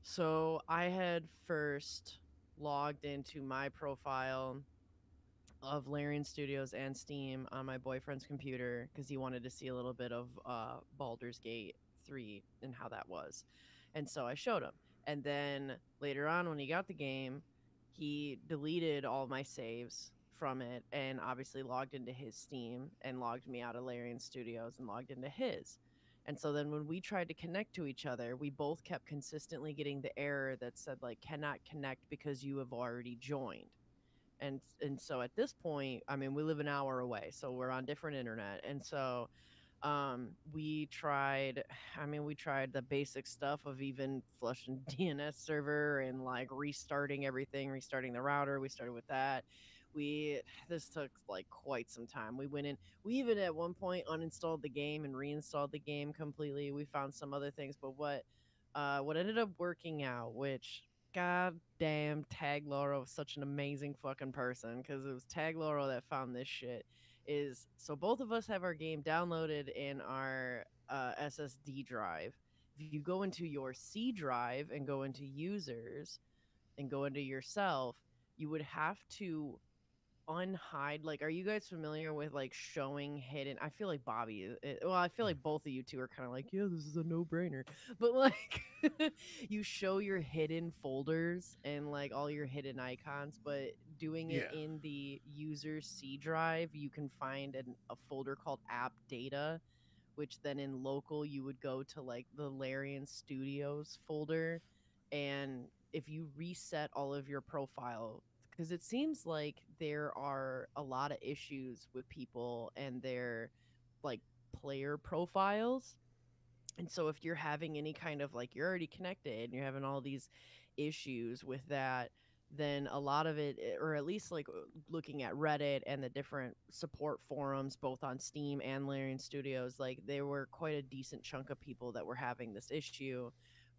so I had first logged into my profile of Larian Studios and Steam on my boyfriend's computer because he wanted to see a little bit of Baldur's Gate 3 and how that was. And so I showed him. And then later on, when he got the game, he deleted all my saves from it and obviously logged into his Steam and logged me out of Larian Studios and logged into his. And so then when we tried to connect to each other, we both kept consistently getting the error that said, like, cannot connect because you have already joined. And so at this point, I mean, we live an hour away, so we're on different internet. And so we tried, we tried the basic stuff of even flushing DNS server and like restarting everything, restarting the router. We started with that. This took like quite some time. We went in, we even at one point uninstalled the game and reinstalled the game completely. We found some other things, but what ended up working out, which god damn, Tag Lauro was such an amazing fucking person, because it was Tag Lauro that found this shit, is so both of us have our game downloaded in our SSD drive. If you go into your C drive and go into users and go into yourself, you would have to unhide, like, are you guys familiar with like showing hidden, I feel like well, I feel like both of you two are kind of like, yeah, this is a no-brainer, but like you show your hidden folders and like all your hidden icons, but doing it Yeah. in the user C drive, you can find a folder called app data, which then in local you would go to like the Larian Studios folder. And if you reset all of your profile, because it seems like there are a lot of issues with people and their like player profiles. And so if you're having any kind of like, you're already connected and you're having all these issues with that, then a lot of it, or at least like looking at Reddit and the different support forums, both on Steam and Larian Studios, like there were quite a decent chunk of people that were having this issue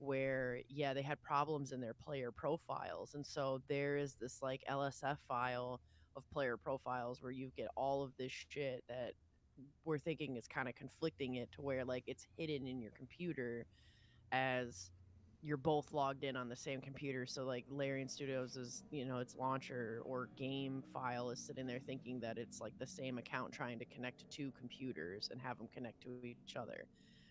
where, yeah, they had problems in their player profiles. And so there is this like LSF file of player profiles where you get all of this shit that we're thinking is kind of conflicting it to where like it's hidden in your computer as you're both logged in on the same computer. So like Larian Studios is, its launcher or game file is sitting there thinking that it's like the same account trying to connect to 2 computers and have them connect to each other,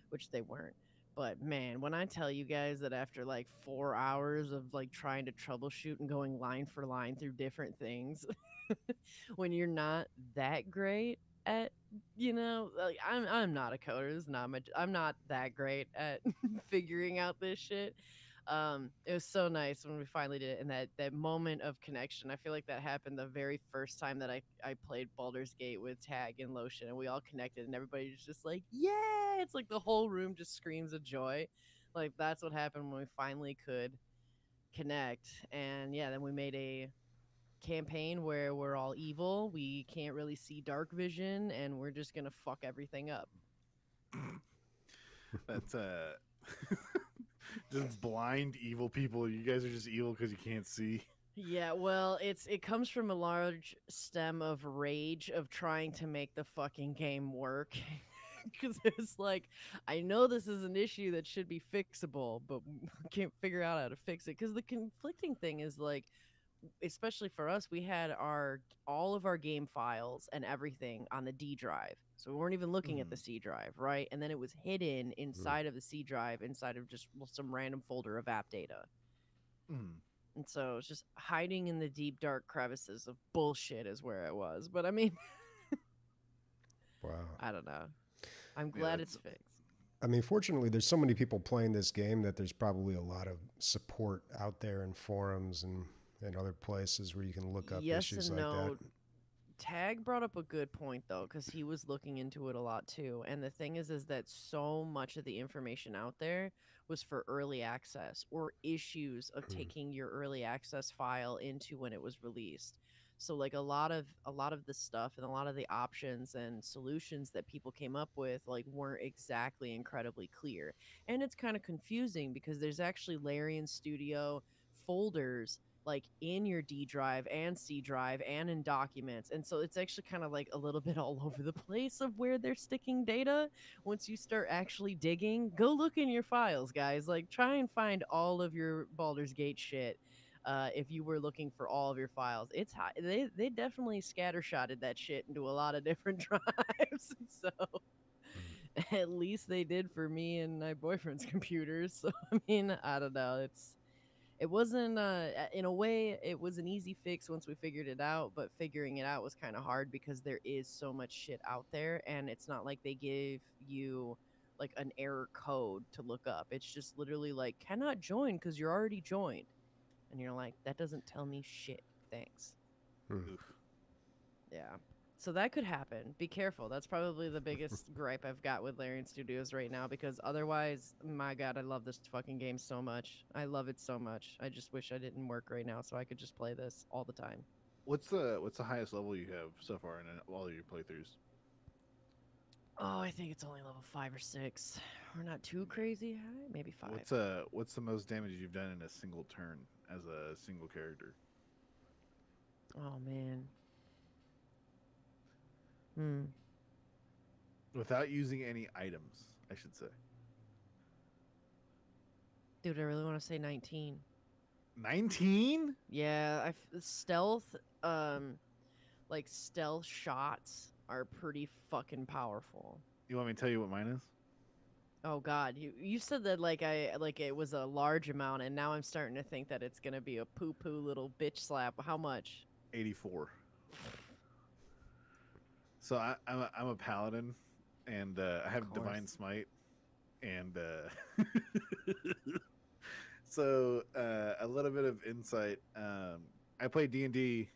which they weren't. But man, when I tell you guys that after like 4 hours of like trying to troubleshoot and going line for line through different things, when you're not that great at, like I'm not a coder. This is not my. I'm not that great at figuring out this shit. It was so nice when we finally did it, and that moment of connection. I feel like that happened the very first time that I played Baldur's Gate with Tag and Lotion, and we all connected, and everybody was just like, yeah! It's like the whole room just screams of joy. Like that's what happened when we finally could connect, and yeah, then we made a campaign where we're all evil. We can't really see dark vision, and we're just gonna fuck everything up. That's just blind evil people. You guys are just evil because you can't see. Yeah, well, it comes from a large stem of rage of trying to make the fucking game work. Because it's like, I know this is an issue that should be fixable, but can't figure out how to fix it. Because the conflicting thing is like, especially for us, we had all of our game files and everything on the D drive. So we weren't even looking at the C drive, right? And then it was hidden inside of the C drive, inside of just some random folder of app data. And so it's just hiding in the deep, dark crevices of bullshit is where it was. But I mean, Wow. I don't know. I'm glad it's fixed. I mean, fortunately, there's so many people playing this game that there's probably a lot of support out there in forums and other places where you can look up issues like that. Tag brought up a good point though, because he was looking into it a lot too. And the thing is that so much of the information out there was for early access or issues of taking your early access file into when it was released. So like a lot of the stuff and a lot of the options and solutions that people came up with like weren't exactly incredibly clear. And it's kind of confusing because there's actually Larian Studio folders like in your D drive and C drive and in documents. And so it's actually kind of like a little bit all over the place of where they're sticking data. Once you start actually digging, go look in your files, guys. Like try and find all of your Baldur's Gate shit. If you were looking for all of your files, it's high. They definitely scattershotted that shit into a lot of different drives. So at least they did for me and my boyfriend's computers. So I mean, I don't know. It wasn't in a way it was an easy fix once we figured it out, but figuring it out was kind of hard because there is so much shit out there, and it's not like they give you like an error code to look up. It's just literally like cannot join because you're already joined, and you're like that doesn't tell me shit. Thanks. Oof. Yeah. So that could happen. Be careful. That's probably the biggest gripe I've got with Larian Studios right now because otherwise, my God, I love this fucking game so much. I love it so much. I just wish I didn't work right now so I could just play this all the time. What's the highest level you have so far in all your playthroughs? Oh, I think it's only level 5 or 6. We're not too crazy high. Maybe 5. What's the most damage you've done in a single turn as a single character? Oh, man. Without using any items, I should say. Dude, I really want to say 19. 19? Yeah, stealth, like stealth shots are pretty fucking powerful. You want me to tell you what mine is? Oh God, you said that like it was a large amount, and now I'm starting to think that it's gonna be a poo little bitch slap. How much? 84. So I'm a paladin, and I have divine smite, and so a little bit of insight. I play D&D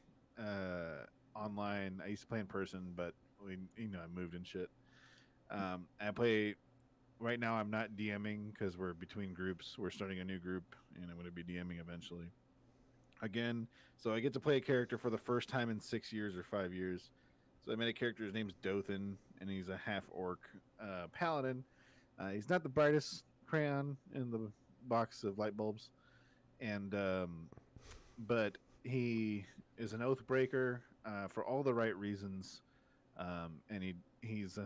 online. I used to play in person, but I moved and shit. I play right now. I'm not DMing because we're between groups. We're starting a new group, and I'm going to be DMing eventually. Again, so I get to play a character for the first time in 6 years or 5 years. So I made a character. His name's Dothan, and he's a half-orc paladin. He's not the brightest crayon in the box of light bulbs, and but he is an oath breaker for all the right reasons, and he's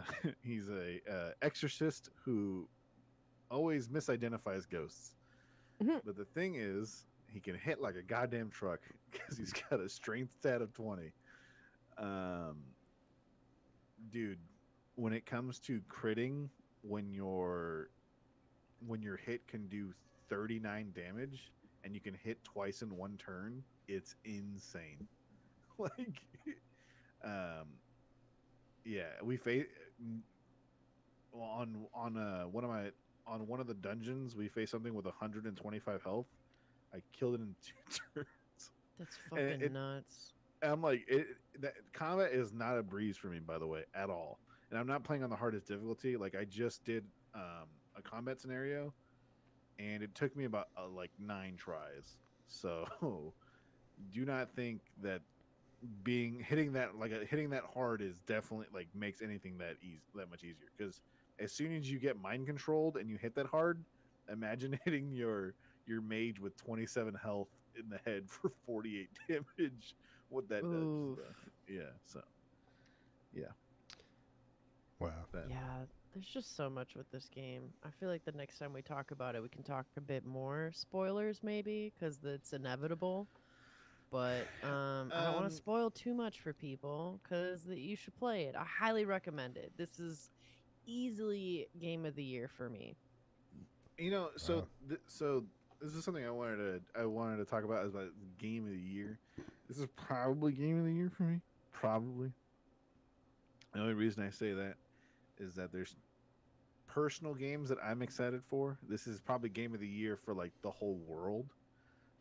he's a exorcist who always misidentifies ghosts. But the thing is, he can hit like a goddamn truck because he's got a strength stat of 20. Dude, when it comes to critting, when your hit can do 39 damage and you can hit twice in one turn, it's insane. Like, yeah, we face on one of the dungeons. We faced something with 125 health. I killed it in 2 turns. That's fucking nuts. I'm like, that combat is not a breeze for me, by the way, at all. And I'm not playing on the hardest difficulty. Like, I just did a combat scenario, and it took me about like 9 tries. So, do not think that hitting that hard is definitely like makes anything that much easier. Because as soon as you get mind controlled and you hit that hard, imagine hitting your mage with 27 health in the head for 48 damage. What that does. Yeah. So. Yeah. Wow. Yeah, there's just so much with this game. I feel like the next time we talk about it, we can talk a bit more spoilers, maybe, because it's inevitable. But I don't want to spoil too much for people because you should play it. I highly recommend it. This is easily game of the year for me. So this is something I wanted to talk about about game of the year. This is probably game of the year for me. Probably. The only reason I say that is that there's personal games that I'm excited for. This is probably game of the year for like the whole world.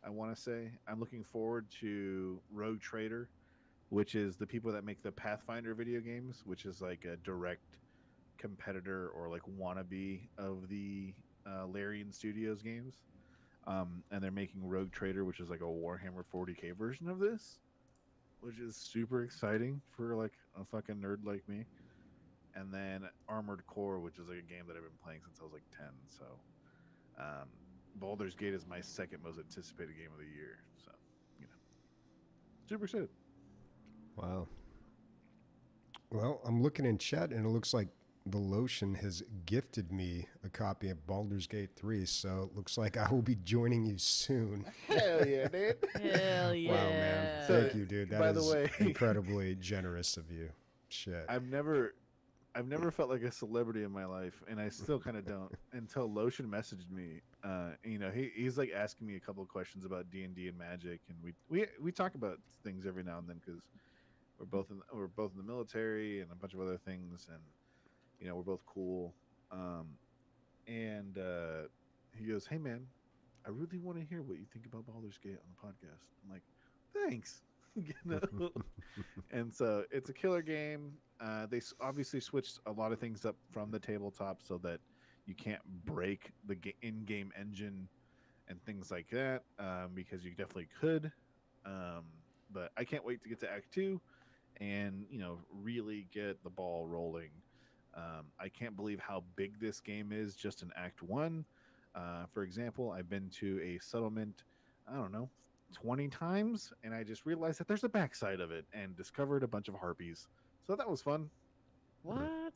I want to say I'm looking forward to Rogue Trader, which is the people that make the Pathfinder video games, which is like a direct competitor or like wannabe of the Larian Studios games. And they're making Rogue Trader, which is like a Warhammer 40k version of this, which is super exciting for like a fucking nerd like me. And then Armored Core, which is like a game that I've been playing since I was like 10. So Baldur's Gate is my second most anticipated game of the year. So Super excited. Wow. Well, I'm looking in chat, and it looks like the Lotion has gifted me a copy of Baldur's Gate 3, so it looks like I will be joining you soon. Hell yeah, dude. Hell yeah. Wow, man. So, Thank you, dude. That by the is way- incredibly generous of you. Shit. I've never felt like a celebrity in my life, and I still kind of don't until Lotion messaged me. You know, he's like asking me a couple of questions about D&D and Magic, and we talk about things every now and then because we're both in the military and a bunch of other things, and you know, we're both cool. And he goes, "Hey man, I really want to hear what you think about Baldur's Gate on the podcast." I'm like, "Thanks." You know? And so it's a killer game. They obviously switched a lot of things up from the tabletop so that you can't break the in-game engine and things like that, because you definitely could. But I can't wait to get to Act 2 and, you know, really get the ball rolling. I can't believe how big this game is just in Act 1. For example, I've been to a settlement, I don't know, 20 times, and I just realized that there's a backside of it and discovered a bunch of harpies. So that was fun. What?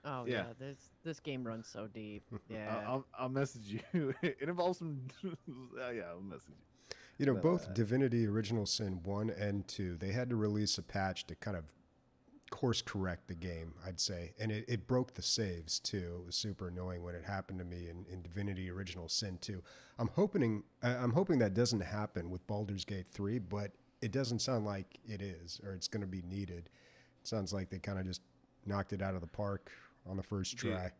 Oh Yeah. yeah, this game runs so deep. Yeah. I'll message you. It involves some. Yeah, I'll message you. You know, But, both Divinity Original Sin 1 and 2, they had to release a patch to kind of course correct the game, I'd say. And it broke the saves, too. It was super annoying when it happened to me in Divinity Original Sin 2. I'm hoping that doesn't happen with Baldur's Gate 3, but it doesn't sound like it is, or it's going to be needed. It sounds like they kind of just knocked it out of the park on the first try.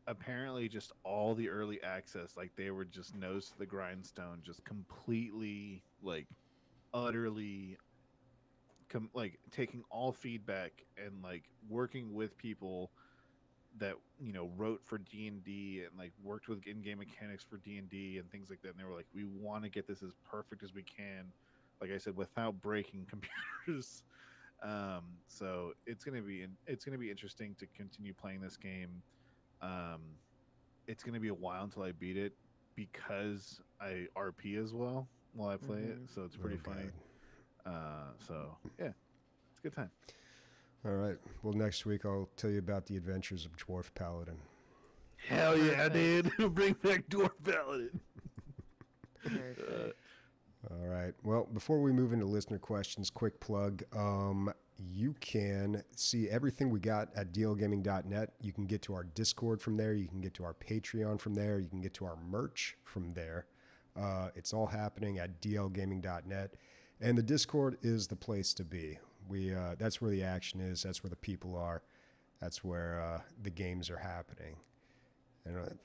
Apparently, just all the early access, like they were just nose to the grindstone, just completely, like, utterly, like taking all feedback and like working with people that, you know, wrote for D&D and like worked with in-game mechanics for D&D and things like that. And they were like, we want to get this as perfect as we can, like I said, without breaking computers. So it's gonna be interesting to continue playing this game. It's gonna be a while until I beat it because I RP as well while I play it, so it's pretty funny. So yeah, it's a good time. All right. Well, next week I'll tell you about the adventures of Dwarf Paladin. Hell yeah, dude! Bring back Dwarf Paladin. Perfect. All right. Well, before we move into listener questions, quick plug. You can see everything we got at dlgaming.net. You can get to our Discord from there. You can get to our Patreon from there. You can get to our merch from there. It's all happening at dlgaming.net. And the Discord is the place to be. That's where the action is. That's where the people are. That's where the games are happening. And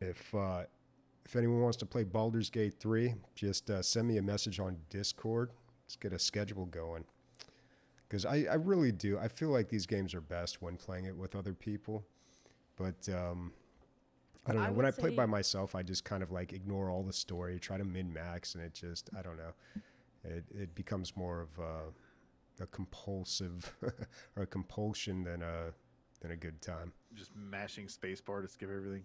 if anyone wants to play Baldur's Gate 3, just send me a message on Discord. Let's get a schedule going. Because I really do. I feel like these games are best when playing it with other people. But I don't know. When I play by myself, I just kind of like ignore all the story, try to min-max, and it just, I don't know. It becomes more of a compulsive or a compulsion than a good time. Just mashing spacebar to skip everything.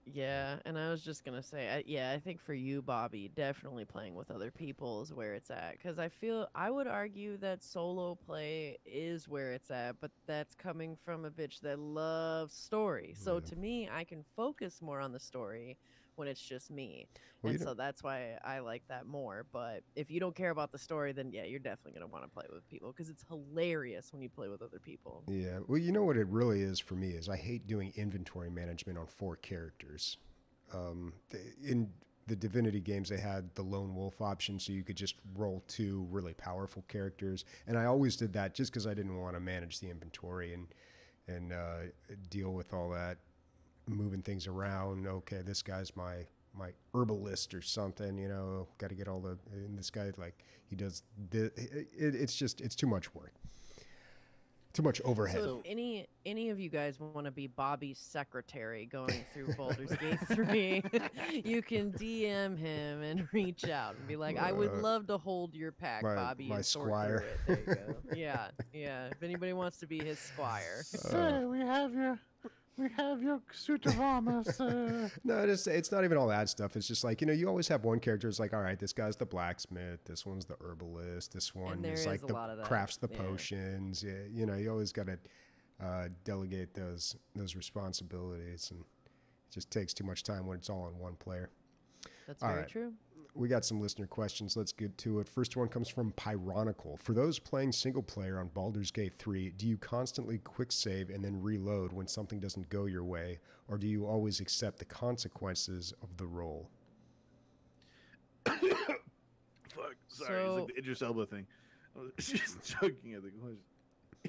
Yeah, and I was just gonna say, I think for you, Bobby, definitely playing with other people is where it's at. Because I would argue that solo play is where it's at, but that's coming from a bitch that loves story. So to me, I can focus more on the story when it's just me. Well, and so that's why I like that more. But if you don't care about the story, then yeah, you're definitely going to want to play with people because it's hilarious when you play with other people. Yeah. Well, you know what it really is for me is I hate doing inventory management on 4 characters. In the Divinity games, they had the lone wolf option, so you could just roll 2 really powerful characters. And I always did that just because I didn't want to manage the inventory and deal with all that, moving things around. Okay, this guy's my herbalist or something, you know, got to get all the, and this guy, like, he does it's too much work, too much overhead. So if any of you guys want to be Bobby's secretary going through Baldur's Gate 3, you can DM him and reach out and be like, I would love to hold your pack, Bobby. My and sort squire. through it. There you go. Yeah. If anybody wants to be his squire. Sir, we have your We have your suit of armor, sir. No, it's not even all that stuff. It's just like, you always have one character. It's like, all right, this guy's the blacksmith. This one's the herbalist. This one there is is like a the lot of that. crafts the Yeah. potions. Yeah, you always got to delegate those responsibilities, and it just takes too much time when it's all on one player. That's All very right. true. We got some listener questions. Let's get to it. First one comes from Pyronical. For those playing single player on Baldur's Gate 3, do you constantly quick save and then reload when something doesn't go your way, or do you always accept the consequences of the roll? Fuck. Sorry, it's like the Idris Elba thing. I was just choking at the question.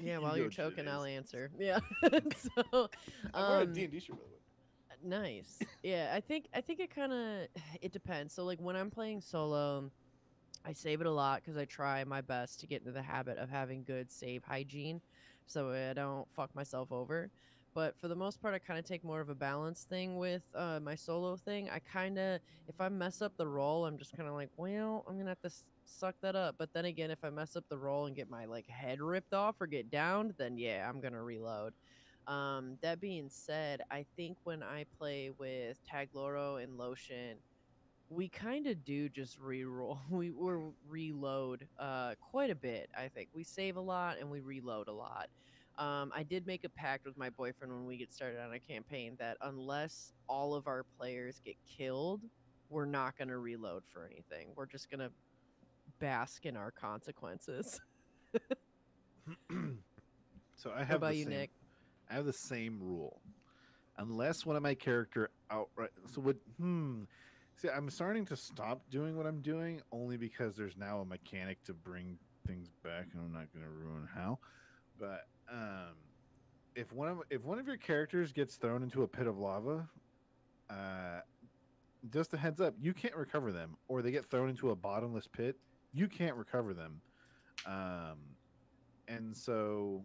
Yeah, while You you're know what it choking, I'll is. answer. Yeah. So, I'm wearing a D&D shirt, by the way. nice. Yeah, I think it kind of it depends. So like when I'm playing solo, I save it a lot because I try my best to get into the habit of having good save hygiene, so I don't fuck myself over. But for the most part, I kind of take more of a balanced thing with my solo thing. I kind of, if I mess up the roll, I'm just kind of like, well, I'm gonna have to suck that up. But then again, if I mess up the roll and get my like head ripped off or get downed, then yeah, I'm gonna reload. That being said, I think when I play with Tagloro and Lotion, we kind of do just re-roll. We're reload quite a bit. I think we save a lot and we reload a lot. I did make a pact with my boyfriend when we get started on a campaign that unless all of our players get killed, we're not going to reload for anything. We're just going to bask in our consequences. So I What have about the you, same, Nick? I have the same rule. Unless one of my character outright. So what? See, I'm starting to stop doing what I'm doing only because there's now a mechanic to bring things back, and I'm not going to ruin how. But if one of your characters gets thrown into a pit of lava, just a heads up, you can't recover them. Or they get thrown into a bottomless pit, you can't recover them. And so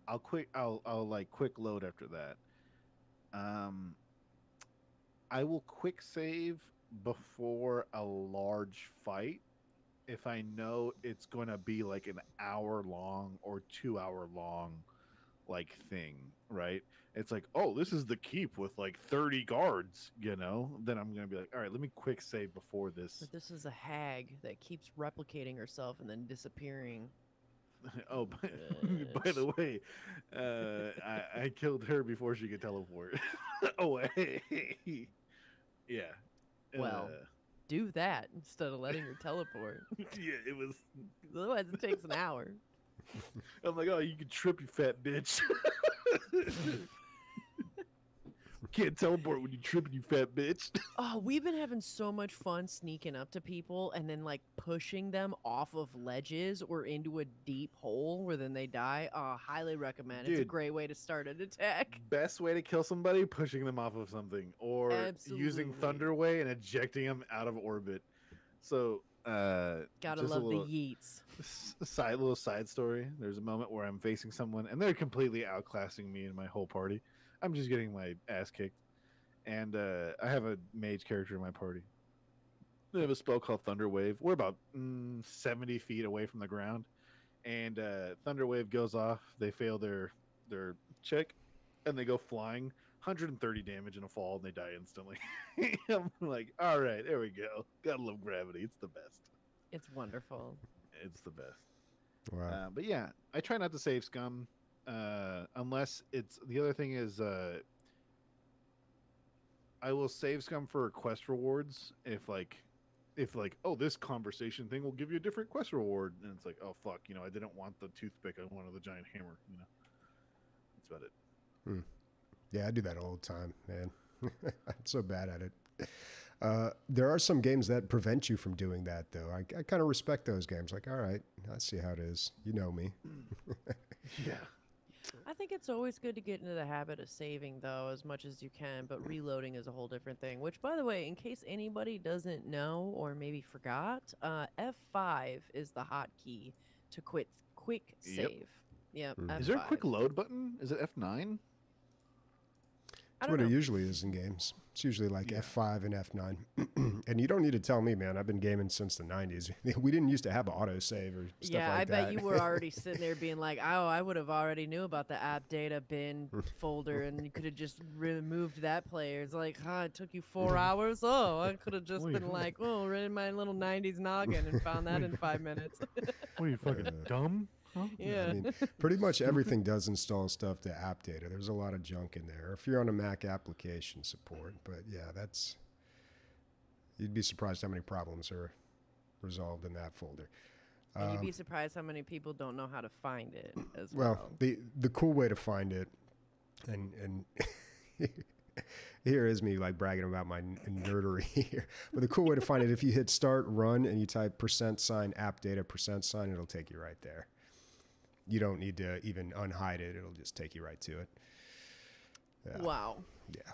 I'll like quick load after that. I will quick save before a large fight if I know it's going to be like an hour long or 2 hour long like thing, right? It's like, oh, this is the keep with like 30 guards, then I'm going to be like, all right, let me quick save before this. But this is a hag that keeps replicating herself and then disappearing. Oh, by the way, I killed her before she could teleport away. Yeah. Well, do that instead of letting her teleport. Yeah, it was. Otherwise, it takes an hour. I'm like, oh, you can trip, you fat bitch. Can't teleport when you tripping, you fat bitch. Oh, we've been having so much fun sneaking up to people and then like pushing them off of ledges or into a deep hole where then they die. Highly recommend. It's a Dude. great way to start an attack. Best way to kill somebody, pushing them off of something, or using Absolutely. Thunderwave and ejecting them out of orbit. So, Gotta just a love little- the yeets. little side story. There's a moment where I'm facing someone and they're completely outclassing me and my whole party. I'm just getting my ass kicked, and I have a mage character in my party. They have a spell called Thunderwave. We're about 70 feet away from the ground, and Thunderwave goes off. They fail their check, and they go flying. 130 damage in a fall, and they die instantly. I'm like, all right, there we go. Gotta love gravity. It's the best. It's wonderful. It's the best. Wow. But yeah, I try not to save Scum unless it's the other thing is I will save Scum for quest rewards if oh, this conversation thing will give you a different quest reward, and it's like, oh fuck, I didn't want the toothpick, I wanted the giant hammer. That's about it. Yeah, I do that all the time, man. I'm so bad at it. There are some games that prevent you from doing that, though. I kind of respect those games. Like, all right, I see how it is. You know me. Yeah. I think it's always good to get into the habit of saving, though, as much as you can, but reloading is a whole different thing. Which, by the way, in case anybody doesn't know or maybe forgot, F5 is the hotkey to quick Yep. save. Yep. Mm. F5. Is there a quick load button? Is it F9? I That's don't what know. it usually is in games. It's usually like Yeah. F5 and F9. And you don't need to tell me, man. I've been gaming since the 90s. We didn't used to have autosave or stuff Yeah, like I that. bet you were already sitting there being like, "Oh, I would have already knew about the app data bin folder, and you could have just removed that player." It's like, "Huh, it took you 4 hours? Oh, I could have just Wait, been like, oh, read in my little '90s noggin and found that in 5 minutes." What are you fucking dumb? Huh? Yeah. I mean, pretty much everything does install stuff to app data. There's a lot of junk in there. If you're on a Mac application support, but yeah, you'd be surprised how many problems are resolved in that folder. And you'd be surprised how many people don't know how to find it as Well, well. the cool way to find it, and here is me like bragging about my nerdery here. But the cool way to find it, if you hit start run and you type % app data %, it'll take you right there. You don't need to even unhide it. It'll just take you right to it. Yeah. Wow.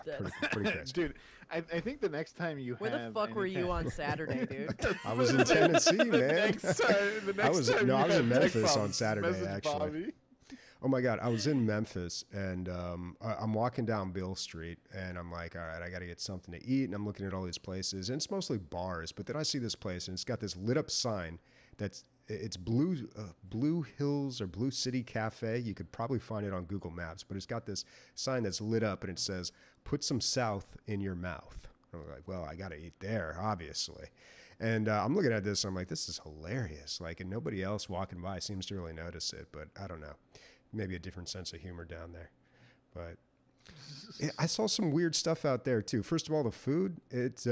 Yeah, pretty crazy. Dude, I think the next time you Where have the fuck were any you kind- on Saturday, dude? I was in Tennessee, man. The next I was time in you have Memphis tech on problems, Saturday, message actually. Bobby. Oh my God, I was in Memphis, and I'm walking down Bill Street, and I'm like, all right, I got to get something to eat, and I'm looking at all these places, and it's mostly bars, but then I see this place, and it's got this lit up sign it's Blue Hills or Blue City Cafe. You could probably find it on Google Maps, but it's got this sign that's lit up, and it says, "Put some South in your mouth." I'm like, well, I got to eat there, obviously. And I'm looking at this, and I'm like, this is hilarious. Like, and nobody else walking by seems to really notice it, but I don't know. Maybe a different sense of humor down there. But I saw some weird stuff out there too. First of all, the food, it's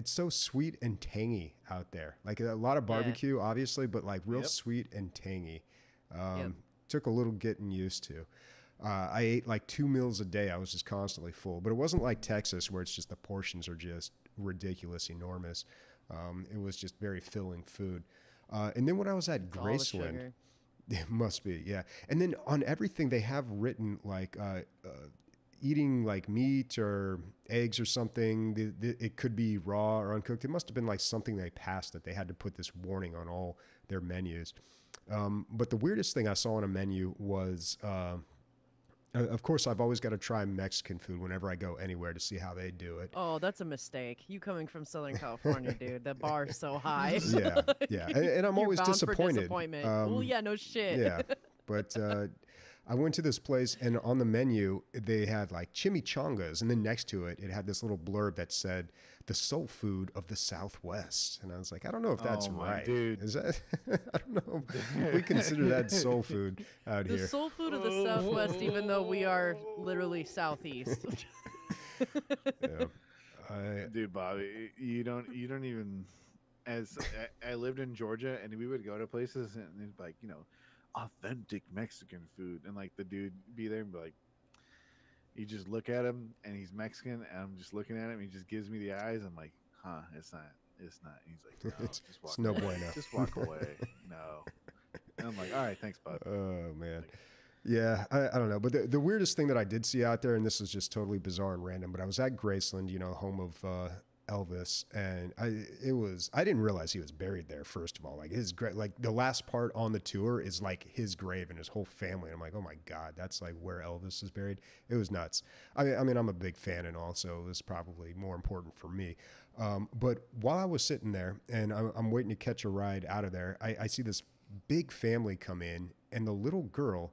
so sweet and tangy out there. Like a lot of barbecue, obviously, but like real sweet and tangy. Took a little getting used to. I ate like 2 meals a day. I was just constantly full, but it wasn't like Texas where it's just the portions are just ridiculous, enormous. It was just very filling food. And then when I was at All the Graceland, sugar. it must be, yeah. And then on everything they have written like eating like meat or eggs or something. It could be raw or uncooked. It must have been like something they passed that they had to put this warning on all their menus. But the weirdest thing I saw on a menu was, of course, I've always got to try Mexican food whenever I go anywhere to see how they do it. Oh, that's a mistake. You coming from Southern California, dude. The bar's so high. Yeah, yeah. And I'm You're always bound for disappointed. disappointment. Well, yeah, no shit. Yeah, but I went to this place, and on the menu they had like chimichangas, and then next to it, it had this little blurb that said "the soul food of the Southwest," and I was like, I don't know if that's Oh, my right. dude. Is that? I don't know. If we consider that soul food out The here. soul food of the Southwest, even though we are literally southeast. Yeah. Dude, Bobby, you don't even. As I lived in Georgia, and we would go to places, and it'd be like, authentic Mexican food, and like the dude be there and be like, you just look at him, and he's Mexican, and I'm just looking at him, he just gives me the eyes. I'm like, huh, it's not. And he's like, no, It's just walk no away. bueno. Just walk away. No. And I'm like, all right, thanks, bud. Oh man. Yeah, I don't know. But the weirdest thing that I did see out there, and this is just totally bizarre and random, but I was at Graceland, home of Elvis, and I didn't realize he was buried there, first of all. Like his like the last part on the tour is like his grave and his whole family. And I'm like, oh my God, that's like where Elvis is buried. It was nuts. I mean, I'm a big fan, and also it was probably more important for me. But while I was sitting there and I'm waiting to catch a ride out of there, I see this big family come in, and the little girl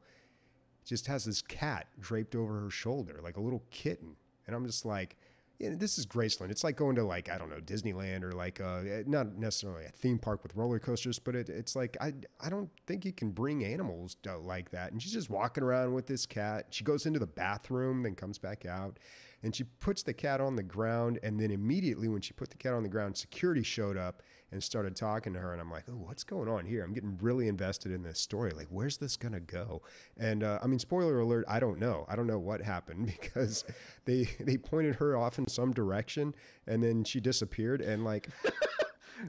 just has this cat draped over her shoulder, like a little kitten. And I'm just like, this is Graceland. It's like going to like, I don't know, Disneyland or like not necessarily a theme park with roller coasters, but it's like, I don't think you can bring animals like that. And she's just walking around with this cat. She goes into the bathroom, then comes back out, and she puts the cat on the ground. And then immediately when she put the cat on the ground, security showed up and started talking to her. And I'm like, oh, what's going on here? I'm getting really invested in this story. Like, where's this going to go? And I mean, spoiler alert, I don't know. I don't know what happened because they pointed her off in some direction and then she disappeared. And like,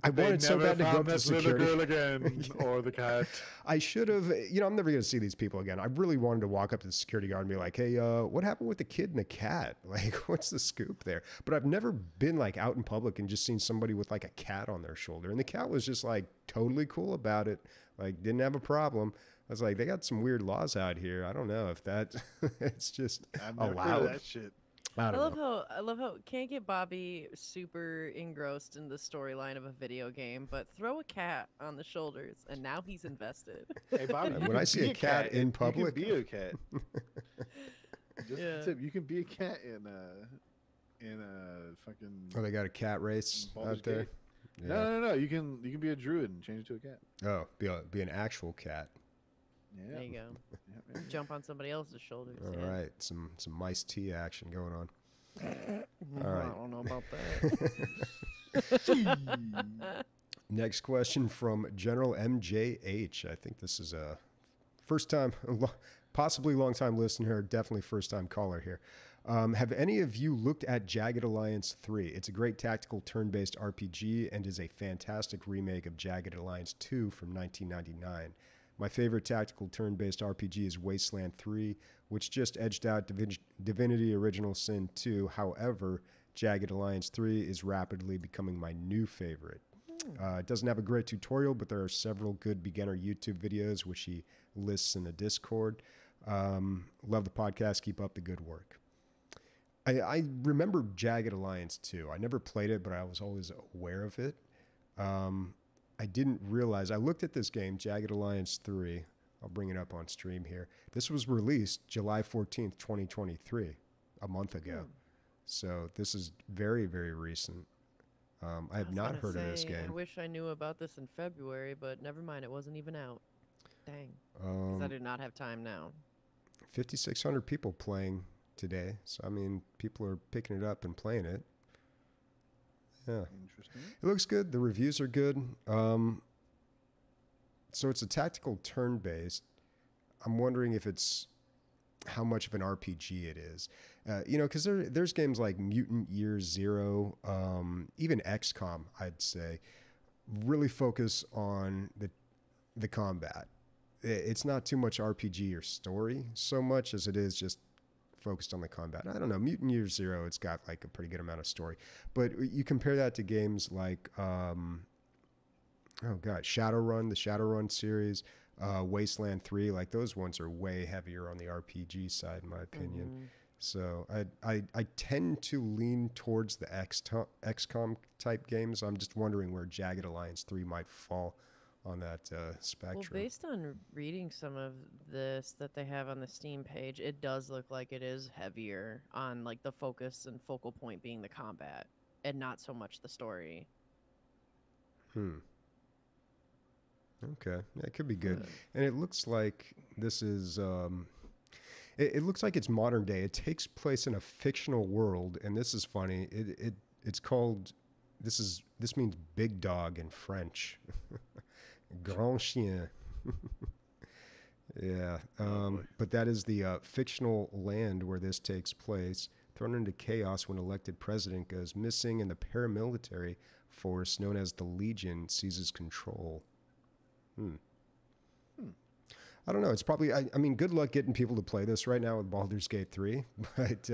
I wanted so bad to go up to security. Little girl again, or the cat. I should have, I'm never going to see these people again. I really wanted to walk up to the security guard and be like, hey, what happened with the kid and the cat? Like, what's the scoop there? But I've never been like out in public and just seen somebody with like a cat on their shoulder. And the cat was just like totally cool about it. Like, didn't have a problem. I was like, they got some weird laws out here. I don't know if that it's just I've never allowed. heard of that shit. I don't know. I love how can't get Bobby super engrossed in the storyline of a video game, but throw a cat on the shoulders and now he's invested. Hey, Bobby, you When can I see be a cat in public, you can be a cat. Just Yeah. a tip, you can be a cat in a fucking. Oh, they got a cat race Baldur's out there. Gate. No. You can be a druid and change it to a cat. Oh, be an actual cat. Yeah. There you go. Yeah. Jump on somebody else's shoulders. All yeah. right, some mice tea action going on. All right. I don't know about that. Next question from General MJH. I think this is a first time, possibly long time listener, definitely first time caller here. Have any of you looked at Jagged Alliance 3? It's a great tactical turn-based RPG and is a fantastic remake of Jagged Alliance 2 from 1999. My favorite tactical turn-based RPG is Wasteland 3, which just edged out Divinity Original Sin 2. However, Jagged Alliance 3 is rapidly becoming my new favorite. It doesn't have a great tutorial, but there are several good beginner YouTube videos, which he lists in the Discord. Love the podcast. Keep up the good work. I remember Jagged Alliance 2. I never played it, but I was always aware of it. I didn't realize. I looked at this game, Jagged Alliance 3. I'll bring it up on stream here. This was released July 14th, 2023, a month ago. So this is very, very recent. I have not heard of this game. I wish I knew about this in February, but never mind. It wasn't even out. Dang. Because I do not have time now. 5,600 people playing today. So, I mean, people are picking it up and playing it. Yeah. Interesting. It looks good. The reviews are good. So it's a tactical turn-based. I'm wondering if it's how much of an RPG it is. Because there's games like Mutant Year Zero, even XCOM, I'd say, really focus on the combat. It's not too much RPG or story so much as it is just focused on the combat. I don't know. Mutant Year Zero, it's got like a pretty good amount of story. But you compare that to games like, Shadowrun, the Shadowrun series, Wasteland 3, like those ones are way heavier on the RPG side, in my opinion. Mm-hmm. So I tend to lean towards the XCOM type games. I'm just wondering where Jagged Alliance 3 might fall on that spectrum. Well, based on reading some of this that they have on the Steam page, it does look like it is heavier on like the focus and focal point being the combat and not so much the story. Okay, yeah, it could be good. And it looks like this is it looks like it's modern day. It takes place in a fictional world, and this is funny. It's called this means big dog in French. Grand chien. Yeah. But that is the fictional land where this takes place, thrown into chaos when elected president goes missing and the paramilitary force known as the Legion seizes control. I don't know. It's probably, I mean, good luck getting people to play this right now with Baldur's Gate 3. But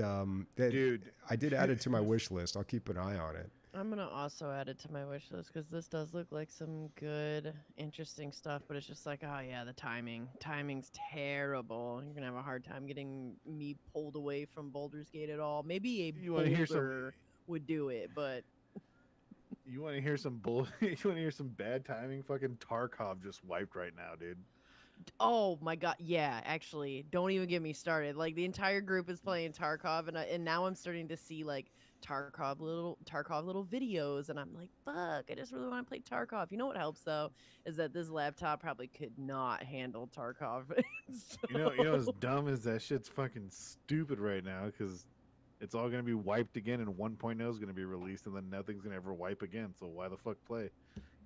Dude, I did add it to my wish list. I'll keep an eye on it. I'm going to also add it to my wish list because this does look like some good, interesting stuff. But it's just like, oh, yeah, the timing. Timing's terrible. You're going to have a hard time getting me pulled away from Baldur's Gate at all. Maybe a Boulder would do it, but... You want to hear some bull? You want to hear some bad timing? Fucking Tarkov just wiped right now, dude. Oh my god, yeah, actually, don't even get me started. Like the entire group is playing Tarkov, and now I'm starting to see like Tarkov little videos, and I'm like, fuck, I just really want to play Tarkov. You know what helps though is that this laptop probably could not handle Tarkov. So... You know what's dumb is that shit's fucking stupid right now because it's all gonna be wiped again, and 1.0 is gonna be released, and then nothing's gonna ever wipe again. So why the fuck play?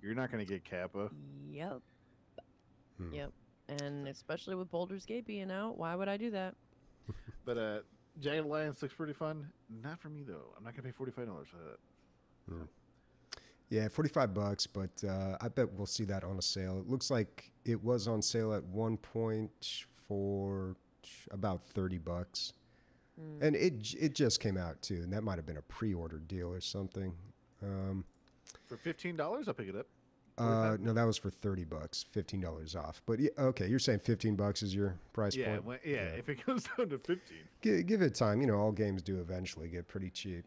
You're not gonna get Kappa. Yep. Yep. And especially with Baldur's Gate being out, why would I do that? But Jagged Alliance looks pretty fun. Not for me though. I'm not gonna pay $45 for that. Yeah, $45, but I bet we'll see that on a sale. It looks like it was on sale at one point for about $30. And it just came out too, and that might have been a pre-order deal or something. For $15, I'll pick it up. 45? No, that was for $30, $15 off. But okay, you're saying $15 is your price Yeah, point? if it goes down to 15. Give it time. You know, all games do eventually get pretty cheap.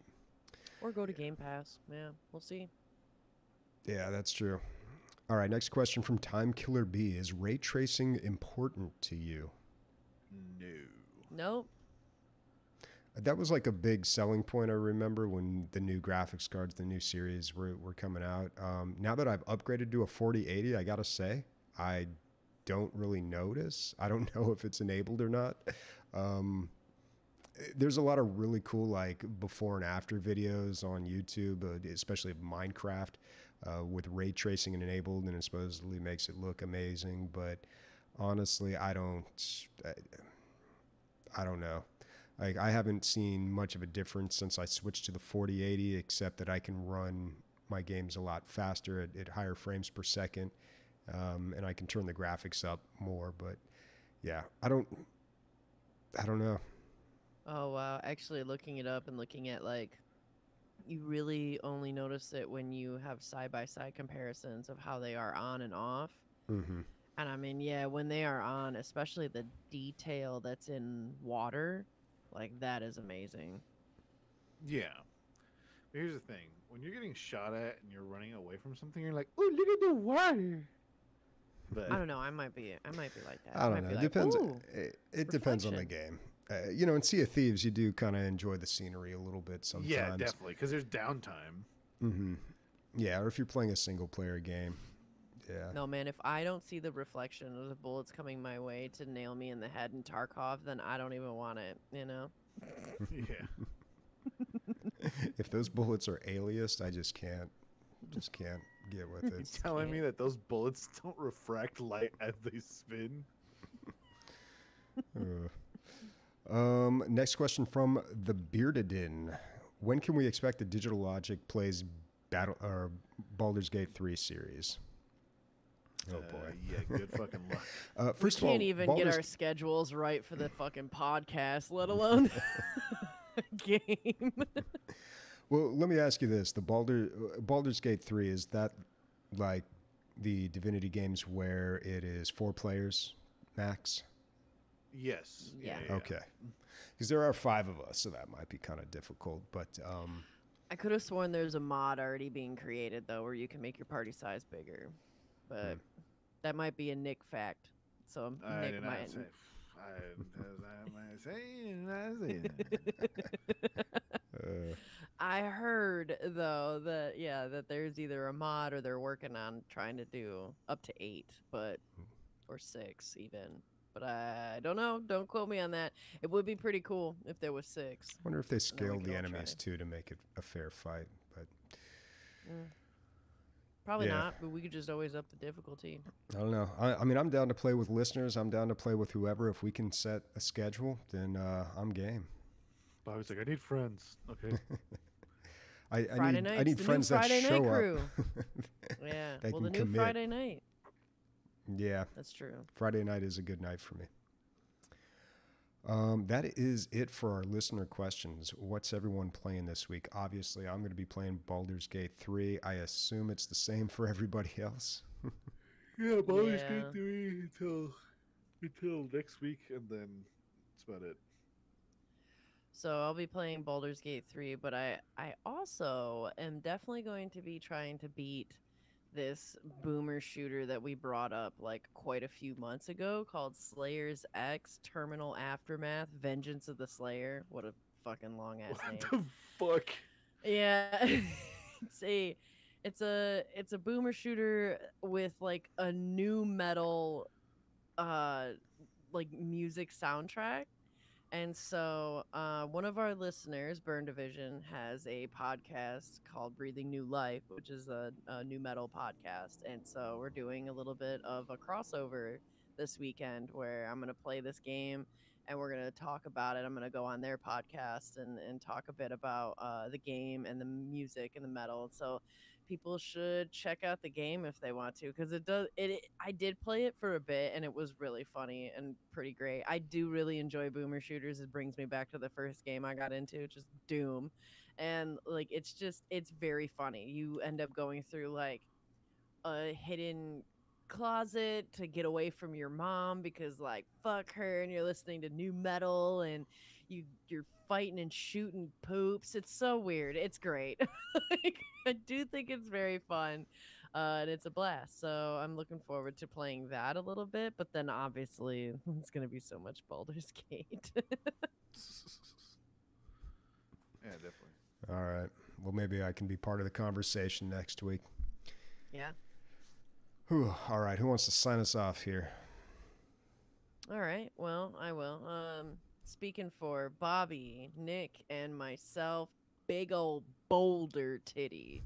Or go to Game Pass. Yeah, we'll see. Yeah, that's true. All right, next question from Time Killer B. Is ray tracing important to you? No. Nope. That was like a big selling point, I remember, when the new graphics cards, the new series were coming out. Now that I've upgraded to a 4080, I got to say, I don't really notice. I don't know if it's enabled or not. There's a lot of really cool like before and after videos on YouTube, especially of Minecraft, with ray tracing and enabled, and it supposedly makes it look amazing. But honestly, I don't know. Like, I haven't seen much of a difference since I switched to the 4080, except that I can run my games a lot faster at higher frames per second, and I can turn the graphics up more. But yeah, I don't know. Oh, wow. Actually, looking it up and looking at, like, you really only notice it when you have side-by-side comparisons of how they are on and off. Mm-hmm. And I mean, yeah, when they are on, especially the detail that's in water, like, that is amazing. Yeah. But here's the thing. When you're getting shot at and you're running away from something, you're like, oh, look at the water. But I don't know. I might be like that. I don't know. It depends. It depends on the reflection. game. You know, in Sea of Thieves, you do kind of enjoy the scenery a little bit sometimes. yeah, definitely, because there's downtime. Mm-hmm. Yeah, or if you're playing a single player game. Yeah. No, man, if I don't see the reflection of the bullets coming my way to nail me in the head in Tarkov, then I don't even want it, you know? Yeah. If those bullets are aliased, I just can't get with You're it. telling me that those bullets don't refract light as they spin? Next question from the Beardedin. When can we expect the Digital Logic plays Baldur's Gate 3 series? Oh boy. Yeah, good fucking luck. First We of all, can't even get our schedules right for the fucking podcast, let alone game. Well, let me ask you this: the Baldur's Gate 3, is that like the Divinity games where it is 4 players max? Yes. Yeah. Okay. Because there are 5 of us, so that might be kind of difficult. But I could have sworn there's a mod already being created, though, where you can make your party size bigger. But that might be a Nick fact. So I Nick did might. not say. I heard though that there's either a mod or they're working on trying to do up to 8, or 6 even. But I don't know. Don't quote me on that. It would be pretty cool if there was 6. I wonder if they scaled could the all enemies try. too to make it a fair fight. But Probably Yeah. not. But we could just always up the difficulty. I don't know. I mean, I'm down to play with listeners. I'm down to play with whoever. If we can set a schedule, then I'm game. Bobby's like, I need friends. Okay. I Friday night. need the friends new that Friday show night up. crew. Yeah. They Well, can the new commit. Friday night. Yeah, That's true. Friday night is a good night for me. That is it for our listener questions. What's everyone playing this week? Obviously, I'm going to be playing Baldur's Gate 3. I assume it's the same for everybody else. Yeah, Bobby's Yeah. gonna do it until next week, and then that's about it. So I'll be playing Baldur's Gate 3, but I also am definitely going to be trying to beat this boomer shooter that we brought up like quite a few months ago called Slayer's X Terminal Aftermath Vengeance of the Slayer. What a fucking long ass name. What the fuck? Yeah. it's a boomer shooter with like a new metal like music soundtrack. And so one of our listeners, Burn Division, has a podcast called Breathing New Life, which is a new metal podcast. And so we're doing a little bit of a crossover this weekend where I'm going to play this game and we're going to talk about it. I'm going to go on their podcast and talk a bit about the game and the music and the metal. So people should check out the game if they want to, because I did play it for a bit and it was really funny and pretty great. I do really enjoy boomer shooters. It brings me back to the first game I got into, which is Doom. And like it's very funny. You end up going through like a hidden closet to get away from your mom because like fuck her, and you're listening to new metal and you're fighting and shooting poops. It's so weird. It's great. Like, I do think it's very fun. And it's a blast. So I'm looking forward to playing that a little bit, but then obviously it's going to be so much Baldur's Gate. Yeah, definitely. All right. Well, maybe I can be part of the conversation next week. Yeah. Whew. All right. Who wants to sign us off here? All right. Well, I will. Speaking for Bobby, Nick, and myself, big old boulder titties.